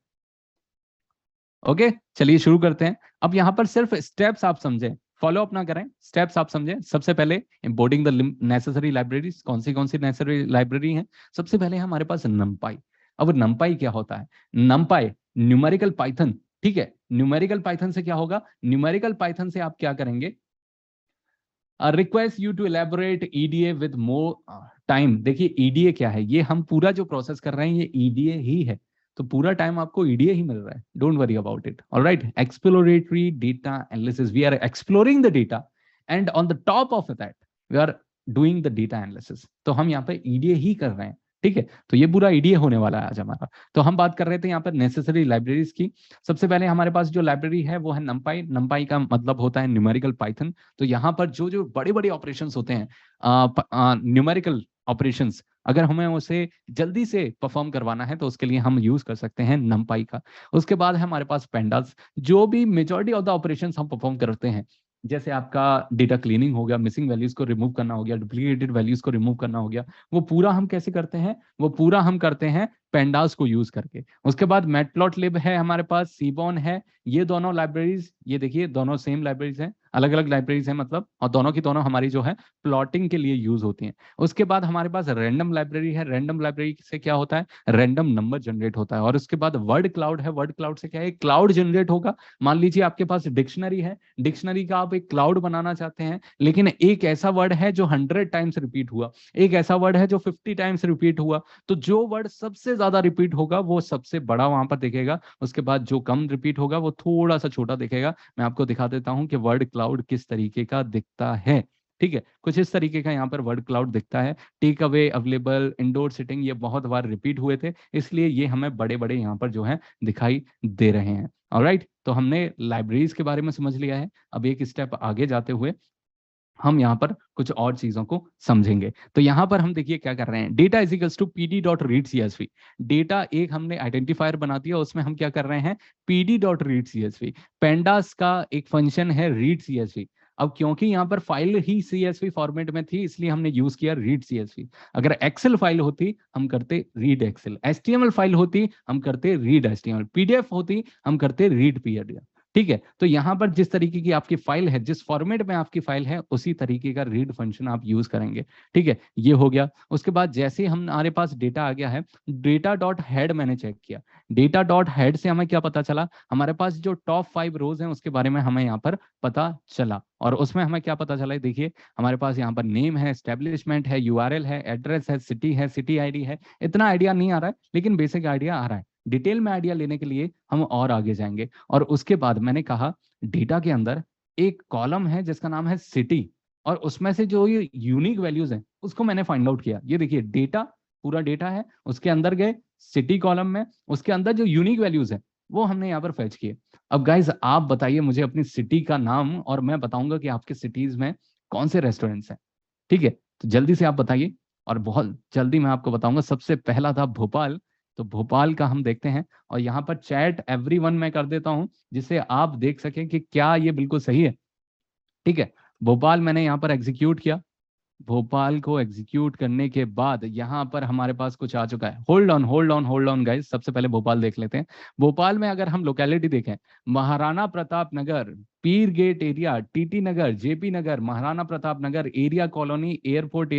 ओके, चलिए शुरू करते हैं। अब यहाँ पर सिर्फ स्टेप्स आप समझें, फॉलो अप ना करें, स्टेप्स आप समझें। सबसे पहले इंपोर्टिंग द नेसेसरी लाइब्रेरीज। कौन सी नेसेसरी लाइब्रेरी हैं? सबसे पहले हमारे पास NumPy। अब NumPy क्या होता है? NumPy न्यूमेरिकल पाइथन, ठीक है? न्यूमेरिकल पाइथन से क्या होगा? न्यूमेरिकल पाइथन से आप क्या करेंगे? Request you to elaborate EDA with more time. देखिए, ईडीए क्या है? ये हम पूरा जो प्रोसेस कर रहे हैं ये ईडीए ही है, तो पूरा टाइम आपको ईडीए ही मिल रहा है। Don't worry about it. Alright, exploratory data analysis, we are exploring the data and on the top of that we are doing the data analysis. तो हम यहाँ पे ईडीए ही कर रहे हैं, ठीक है? तो ये पूरा ईडीए होने वाला है आज हमारा। तो हम बात कर रहे थे यहाँ पर नेसेसरी लाइब्रेरीज की। सबसे पहले हमारे पास जो लाइब्रेरी है वो है NumPy। NumPy का मतलब होता है न्यूमेरिकल पाइथन। तो यहाँ पर जो जो बड़े बड़े ऑपरेशंस होते हैं, न्यूमेरिकल ऑपरेशंस, अगर हमें उसे जल्दी से परफॉर्म करवाना है तो उसके लिए हम यूज कर सकते हैं NumPy का। उसके बाद है हमारे पास पेंडास। जो भी मेजॉरिटी ऑफ द ऑपरेशंस हम परफॉर्म करते हैं, जैसे आपका डेटा क्लीनिंग हो गया, मिसिंग वैल्यूज को रिमूव करना हो गया, डुप्लीकेटेड वैल्यूज को रिमूव करना हो गया, वो पूरा हम कैसे करते हैं? वो पूरा हम करते हैं पेंडास को यूज करके। उसके बाद मैटप्लॉटलिब है हमारे पास, सीबॉन है। ये दोनों लाइब्रेरीज, ये देखिए दोनों सेम लाइब्रेरीज हैं, अलग अलग लाइब्रेरीज हैं मतलब, और दोनों की दोनों हमारी जो है प्लॉटिंग के लिए यूज होती हैं। उसके बाद हमारे पास रैंडम लाइब्रेरी है। रैंडम लाइब्रेरी से क्या होता है? रैंडम नंबर जनरेट होता है। और उसके बाद वर्ड क्लाउड है। वर्ड क्लाउड से क्या है? क्लाउड जनरेट होगा। मान लीजिए आपके पास डिक्शनरी है, डिक्शनरी का आप एक क्लाउड बनाना चाहते हैं, लेकिन एक ऐसा वर्ड है जो 100 टाइम्स रिपीट हुआ, एक ऐसा वर्ड है जो 50 टाइम्स रिपीट हुआ, तो जो वर्ड सबसे ज्यादा रिपीट होगा वो सबसे बड़ा वहां पर दिखेगा। उसके बाद जो कम रिपीट होगा वो थोड़ा सा छोटा दिखेगा। मैं आपको दिखा देता हूं कि वर्ड क्लाउड किस तरीके का दिखता है, ठीक है? कुछ इस तरीके का यहाँ पर वर्ड क्लाउड दिखता है। Take away, available, indoor sitting, ये बहुत बार रिपीट हुए थे, इसलिए ये हमें बड़े बड़े यहाँ पर जो है दिखाई दे रहे हैं। ऑलराइट, तो हमने लाइब्रेरीज के बारे में समझ लिया है। अब एक स्टेप आगे जाते हुए हम यहाँ पर कुछ और चीजों को समझेंगे। तो यहाँ पर हम देखिए क्या कर रहे हैं, data is equals to pd dot read CSV. Data एक हमने आइडेंटिफायर बना दिया, उसमें हम क्या कर रहे हैं, PD dot read CSV. Pandas का एक फंक्शन है रीड सीएसवी। अब क्योंकि यहाँ पर फाइल ही सीएसवी फॉर्मेट में थी, इसलिए हमने यूज किया रीड सीएसवी। अगर एक्सेल फाइल होती हम करते रीड एक्सेल, एचटीएमएल फाइल होती हम करते रीड एचटीएमएल, पीडीएफ होती हम करते रीड पीडीएफ। ठीक है, तो यहां पर जिस तरीके की आपकी फाइल है, जिस फॉर्मेट में आपकी फाइल है, उसी तरीके का रीड फंक्शन आप यूज करेंगे। ठीक है, ये हो गया। उसके बाद जैसे ही हमारे पास डेटा आ गया है, डेटा डॉट हेड मैंने चेक किया। डेटा डॉट हेड से हमें क्या पता चला, हमारे पास जो टॉप 5 रोज हैं उसके बारे में हमें यहाँ पर पता चला। और उसमें हमें क्या पता चला, देखिए हमारे पास यहाँ पर नेम है, एस्टेब्लिशमेंट है, यूआरएल है, एड्रेस है, सिटी आईडी है। इतना आइडिया नहीं आ रहा है, लेकिन बेसिक आइडिया आ रहा है। डिटेल में आइडिया लेने के लिए हम और आगे जाएंगे। और उसके बाद मैंने कहा डेटा के अंदर एक कॉलम है जिसका नाम है सिटी, और उसमें से जो ये यूनिक वैल्यूज हैं उसको मैंने फाइंड आउट किया। ये देखिए डेटा, पूरा डेटा है, उसके अंदर गए सिटी कॉलम में, उसके अंदर जो यूनिक वैल्यूज है वो हमने यहाँ पर फैच किए। अब गाइज आप बताइए मुझे अपनी सिटी का नाम, और मैं बताऊंगा कि आपके सिटीज में कौन से रेस्टोरेंट्स हैं। ठीक है, तो जल्दी से आप बताइए, और बहुत जल्दी मैं आपको बताऊंगा। सबसे पहला था भोपाल, तो भोपाल का हम देखते हैं। और यहाँ पर चैट एवरीवन मैं कर देता हूं, जिससे आप देख सकें कि क्या ये बिल्कुल सही है। ठीक है, भोपाल मैंने यहाँ पर एग्जीक्यूट किया। भोपाल को एग्जीक्यूट करने के बाद यहाँ पर हमारे पास कुछ आ चुका है। होल्ड ऑन गाइस, सबसे पहले भोपाल देख लेते हैं। भोपाल में अगर हम लोकेलिटी देखें, महाराणा प्रताप नगर, पीर गेट एरिया, टीटी नगर, जेपी नगर, Maharana Pratap Nagar, area colony, airport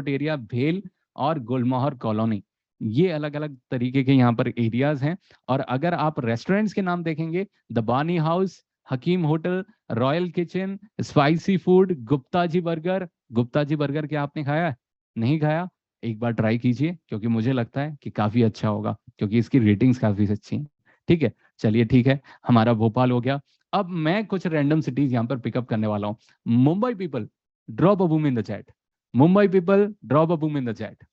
area, भेल और गुलमोहर कॉलोनी, ये अलग अलग तरीके के यहाँ पर एरियाज हैं। और अगर आप रेस्टोरेंट्स के नाम देखेंगे, the Bani house, Hakim hotel, royal kitchen, spicy food, Gupta ji burger. Gupta ji burger क्या आपने खाया है? नहीं खाया? एक बार ट्राई कीजिए, क्योंकि मुझे लगता है कि काफी अच्छा होगा, क्योंकि इसकी रेटिंग्स काफी अच्छी हैं। ठीक है, चलिए ठीक है, हमारा भोपाल हो गया। अब मैं कुछ रैंडम सिटीज यहाँ पर पिकअप करने वाला हूँ। Mumbai people, drop a boom in the chat. Mumbai people, drop a boom in the chat.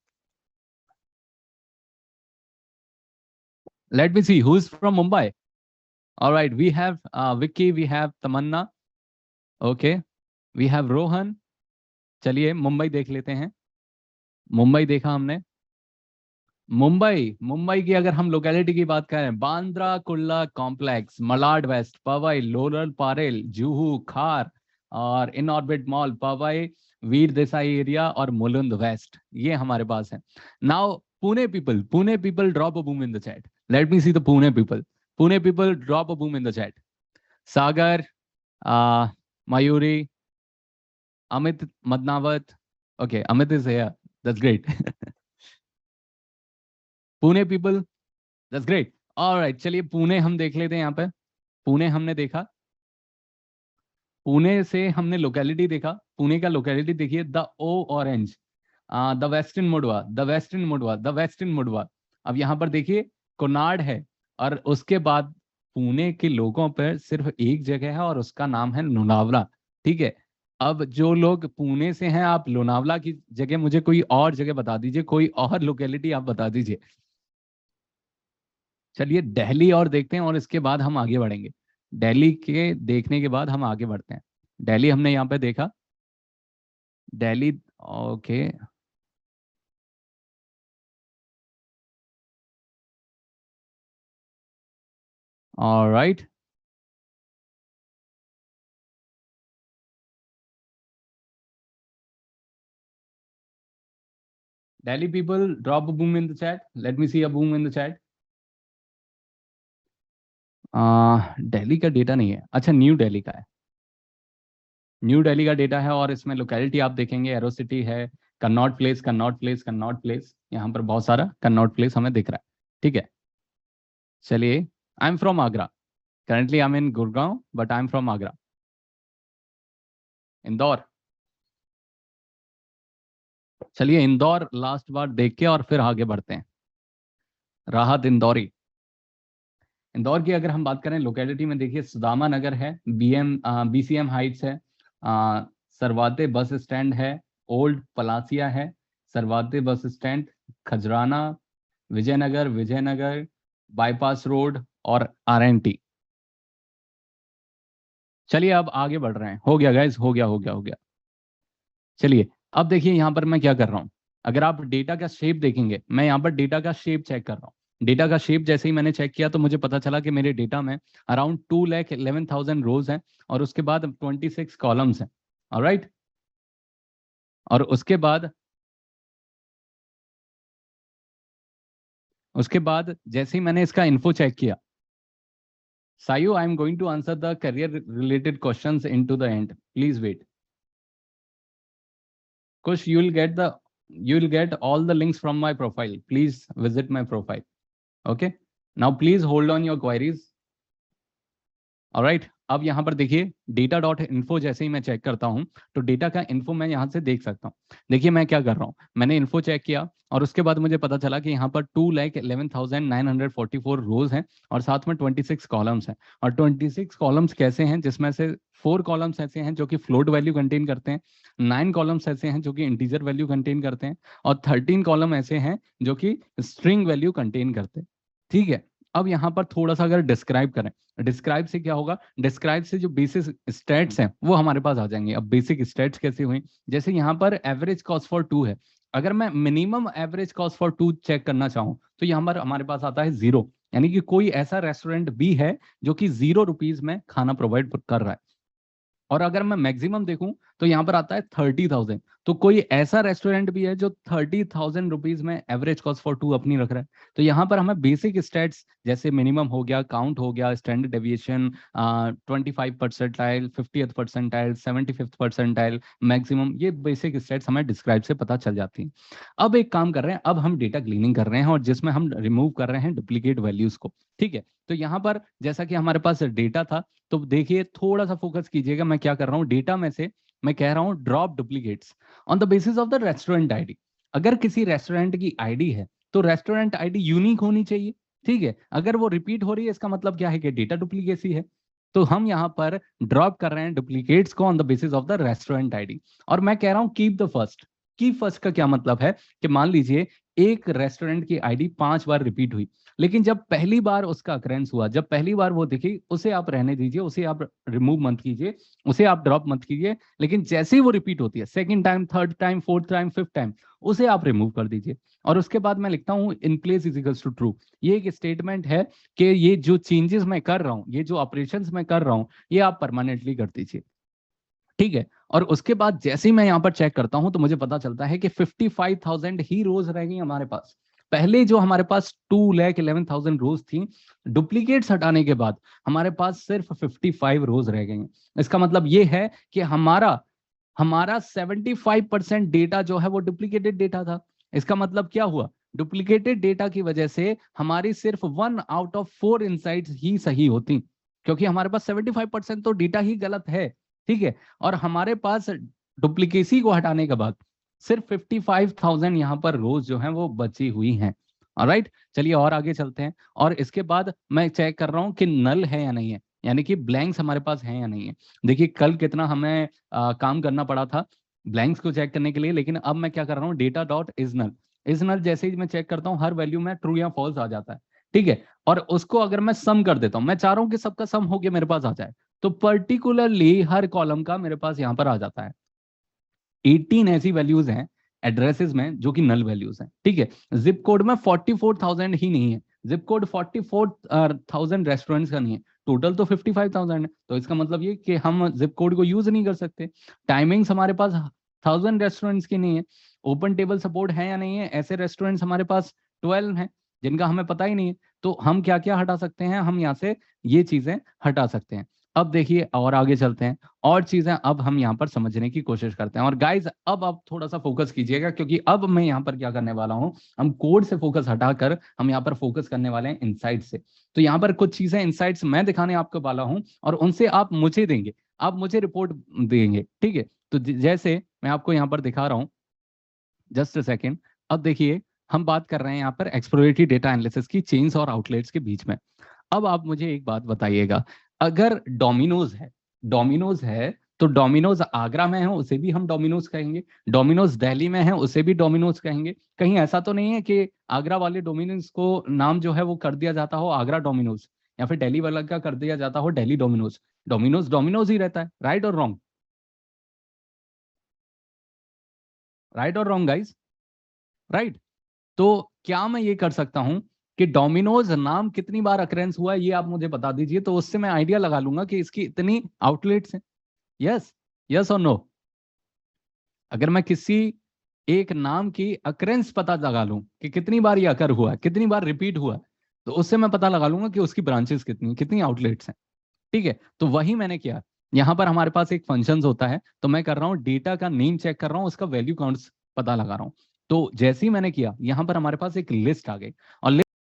Let me see who's from Mumbai. All right, we have Vicky, we have Tamanna. Okay, we have Rohan. चलिए मुंबई देख लेते हैं। मुंबई देखा हमने। मुंबई की अगर हम locality की बात करें, Bandra Kurla complex, Malad west, Powai, lower Parel, Juhu, Khar और in orbit mall, Powai, Veer Desai area और मुलुंद वेस्ट, ये हमारे पास है। Now Pune people drop a boom in the chat. Let me see the Pune people drop a boom in the chat. Sagar, Mayuri, Amit Madanawat. Okay, Amit is here, that's great. Pune people, that's great. Alright, चलिए पुणे हम देख लेते हैं। यहाँ पे पुणे हमने देखा, पुणे से हमने लोकेलिटी देखा। पुणे का लोकेलिटी देखिए, द ओ ऑरेंज, द वेस्टर्न मुडवा, द वेस्टर्न मुडवा। अब यहाँ पर देखिए कोनाड है, और उसके बाद पुणे के लोगों पर सिर्फ एक जगह है और उसका नाम है लोनावला। ठीक है, अब जो लोग पुणे से हैं, आप लोनावला की जगह मुझे कोई और जगह बता दीजिए, कोई और लोकेलिटी आप बता दीजिए। चलिए दिल्ली और देखते हैं, और इसके बाद हम आगे बढ़ेंगे। दिल्ली के देखने के बाद हम आगे बढ़ते हैं। दिल्ली हमने यहाँ पे देखा, Delhi. Okay, alright. Delhi people drop a boom in the chat. Let me see a boom in the chat. Delhi का डेटा नहीं है, अच्छा न्यू दिल्ली का है। न्यू दिल्ली का डेटा है, और इसमें लोकेलिटी आप देखेंगे, एरो सिटी है, कन्नॉट प्लेस। यहाँ पर बहुत सारा कन्नॉट प्लेस हमें दिख रहा है। ठीक है, चलिए, I am from Agra. Currently I am in Gurgaon, but I am from Agra. Indore, चलिए इंदौर लास्ट बार देख के और फिर आगे बढ़ते हैं। राहत इंदौरी। इंदौर की अगर हम बात करें लोकेलिटी में, देखिए सुदामा नगर है, बीसीएम हाइट्स है, सरवाते बस स्टैंड है, ओल्ड पलासिया है, Sarwate bus stand, Khajrana, Vijaynagar, bypass road और आरएनटी। चलिए अब आगे बढ़ रहे हैं। हो गया गाइस, हो गया। चलिए अब देखिए यहाँ पर मैं क्या कर रहा हूँ। अगर आप डेटा का शेप देखेंगे, मैं यहाँ पर डेटा का शेप चेक कर रहा हूँ। डेटा का शेप जैसे ही मैंने चेक किया तो मुझे पता चला कि मेरे डेटा में अराउंड 2,11,000 रोज हैं और उसके बाद 26 कॉलम्स हैं। ऑलराइट, और उसके बाद जैसे ही मैंने इसका इन्फो चेक किया, सायु, I am going to answer the career related questions into the end, please wait. Kush, you will get all the links from my profile. Please visit my profile. Okay. Now please hold on your queries. Alright, अब यहाँ पर देखिए data dot info जैसे ही मैं check करता हूँ तो डेटा का इन्फो मैं यहाँ से देख सकता हूँ। देखिए मैं क्या कर रहा हूँ, मैंने इन्फो चेक किया और उसके बाद मुझे पता चला कि यहाँ पर 2,11,944 रोज हैं और साथ में 26 कॉलम्स हैं। और 26 कॉलम्स कैसे हैं, जिसमें से 4 कॉलम्स ऐसे हैं जो कि फ्लोट वैल्यू कंटेन करते हैं, 9 कॉलम्स ऐसे हैं जो कि इंटीजर वैल्यू कंटेन करते हैं और 13 कॉलम ऐसे हैं जो कि स्ट्रिंग वैल्यू कंटेन करते हैं। ठीक है, अब यहाँ पर थोड़ा सा अगर डिस्क्राइब करें, डिस्क्राइब से क्या होगा, डिस्क्राइब से जो बेसिक स्टेट्स हैं वो हमारे पास आ जाएंगे। अब बेसिक स्टेट्स कैसे हुई, जैसे यहाँ पर एवरेज कॉस्ट फॉर 2 है, अगर मैं minimum average cost for 2 check करना चाहूँ तो यहाँ पर हमारे पास आता है 0, यानी कि कोई ऐसा रेस्टोरेंट भी है जो कि 0 रुपीज में खाना प्रोवाइड कर रहा है। और अगर मैं मैक्सिमम देखूं तो यहाँ पर आता है 30,000, तो कोई ऐसा रेस्टोरेंट भी है जो 30,000 रुपीज में एवरेज कॉस्ट फॉर 2 अपनी रख रहा है। तो यहाँ पर हमें बेसिक स्टेट्स जैसे मिनिमम हो गया, काउंट हो गया, standard deviation, 25 percentile, 50th percentile, 75th percentile, maximum, ये बेसिक स्टेट्स हमें डिस्क्राइब से पता चल जाती हैं। अब एक काम कर रहे हैं, अब हम डेटा क्लीनिंग कर रहे हैं और जिसमें हम रिमूव कर रहे हैं डुप्लीकेट वैल्यूज को। ठीक है, तो यहाँ पर जैसा कि हमारे पास डेटा था, तो देखिए थोड़ा सा फोकस कीजिएगा, मैं क्या कर रहा हूँ, डेटा में से मैं कह रहा हूँ drop duplicates on the basis of the restaurant ID. अगर किसी रेस्टोरेंट की आईडी है तो रेस्टोरेंट आईडी यूनिक होनी चाहिए। ठीक है, अगर वो रिपीट हो रही है इसका मतलब क्या है कि डेटा डुप्लीकेसी है। तो हम यहाँ पर ड्रॉप कर रहे हैं डुप्लीकेट्स को on the basis of the restaurant ID. और मैं कह रहा हूँ keep the first. Keep first का क्या मतलब है कि मान लीजिए एक रेस्टोरेंट की आईडी 5 बार रिपीट हुई, लेकिन जब पहली बार उसका अक्रेंस हुआ, जब पहली बार वो दिखी, उसे आप रहने दीजिए, उसे आप रिमूव मत कीजिए, उसे आप ड्रॉप मत कीजिए। लेकिन जैसे ही वो रिपीट होती है, second time, third time, fourth time, fifth time, उसे आप रिमूव कर दीजिए। और उसके बाद मैं लिखता हूँ in place is equals to true. ये एक स्टेटमेंट है कि ये जो चेंजेस मैं कर रहा हूँ, ये जो ऑपरेशंस मैं कर रहा हूँ, ये आप परमानेंटली कर दीजिए। ठीक है, और उसके बाद जैसे ही मैं यहाँ पर चेक करता हूं तो मुझे पता चलता है कि 55,000 ही रोज रह गई हमारे पास। पहले जो हमारे पास 2,11,000 रोज थी, डुप्लीकेट्स हटाने के बाद हमारे पास सिर्फ 55 रोज रह गई हैं। इसका मतलब ये है कि हमारा हमारा 75% डेटा जो है वो डुप्लीकेटेड डेटा था। इसका मतलब क्या हुआ, डुप्लीकेटेड डेटा की वजह से हमारी सिर्फ 1 आउट ऑफ 4 इनसाइट्स ही सही होती, क्योंकि हमारे पास 75% तो डेटा ही गलत है। ठीक है, और हमारे पास डुप्लीकेसी को हटाने के बाद सिर्फ 55,000 यहाँ पर रोज जो है वो बची हुई हैं। ऑलराइट, चलिए और आगे चलते हैं। और इसके बाद मैं चेक कर रहा हूँ कि नल है या नहीं है, यानी कि ब्लैंक्स हमारे पास हैं या नहीं है। देखिए कल कितना हमें काम करना पड़ा था ब्लैंक्स को चेक करने के लिए, लेकिन अब मैं क्या कर रहा हूँ, data dot is null. Is null जैसे ही मैं चेक करता हूँ हर वैल्यू में ट्रू या फॉल्स आ जाता है। ठीक है, और उसको अगर मैं सम कर देता हूँ, मैं चाह रहा हूँ कि सबका सम होके मेरे पास आ जाए, तो पर्टिकुलरली हर कॉलम का मेरे पास यहाँ पर आ जाता है। 18 ऐसी वैल्यूज हैं एड्रेसेस में जो कि नल वैल्यूज हैं। ठीक है, जिप कोड में 44,000 ही नहीं है, जिप कोड 44,000 रेस्टोरेंट्स का नहीं है, टोटल तो 55,000 है। तो इसका मतलब ये कि हम जिप कोड को यूज नहीं कर सकते। टाइमिंग्स हमारे पास 1,000 रेस्टोरेंट्स की नहीं है। ओपन टेबल सपोर्ट है या नहीं है, ऐसे रेस्टोरेंट्स हमारे पास 12 हैं जिनका हमें पता ही नहीं है। तो हम क्या क्या हटा सकते हैं, हम यहाँ से ये चीजें हटा सकते हैं। अब देखिए और आगे चलते हैं, और चीजें अब हम यहाँ पर समझने की कोशिश करते हैं। और गाइज अब आप थोड़ा सा फोकस कीजिएगा, क्योंकि अब मैं यहाँ पर क्या करने वाला हूँ, हम कोड से फोकस हटाकर हम यहाँ पर फोकस करने वाले हैं इनसाइट से। तो यहाँ पर कुछ चीजें इनसाइट्स मैं दिखाने आपको वाला हूँ और उनसे आप मुझे देंगे, आप मुझे रिपोर्ट देंगे। ठीक है, तो जैसे मैं आपको यहाँ पर दिखा रहा हूँ, जस्ट अ सेकेंड। अब देखिए हम बात कर रहे हैं यहाँ पर एक्सप्लोरेटरी डेटा एनालिसिस की चेन्स और आउटलेट्स के बीच में। अब आप मुझे एक बात बताइएगा, अगर डोमिनोज है तो डोमिनोज आगरा में है उसे भी हम डोमिनोज कहेंगे, डोमिनोज दिल्ली में है उसे भी डोमिनोज कहेंगे। कहीं ऐसा तो नहीं है कि आगरा वाले डोमिनोज को नाम जो है वो कर दिया जाता हो आगरा डोमिनोज, या फिर दिल्ली वाला का कर दिया जाता हो दिल्ली डोमिनोज। डोमिनोज डोमिनोज ही रहता है, राइट और रॉन्ग। राइट और रॉन्ग गाइस? राइट। तो क्या मैं ये कर सकता हूं कि डोमिनोज नाम कितनी बार अक्रेंस हुआ है ये आप मुझे बता दीजिए, तो उससे मैं आइडिया लगा लूंगा कि इसकी इतनी आउटलेट्स हैं। यस, यस और नो? अगर मैं किसी एक नाम की अक्रेंस पता लगा लूं कि कितनी बार ये अकर हुआ है, कितनी बार रिपीट हुआ है, तो उससे मैं पता लगा लूंगा कि उसकी ब्रांचेस कितनी कितनी आउटलेट्स हैं। ठीक है, तो वही मैंने किया। यहाँ पर हमारे पास एक फंक्शन होता है, तो मैं कर रहा हूँ डेटा का नेम चेक कर रहा हूँ, उसका वैल्यू काउंट्स पता लगा रहा हूँ। तो जैसे ही मैंने किया, यहाँ पर हमारे पास एक लिस्ट आ गई और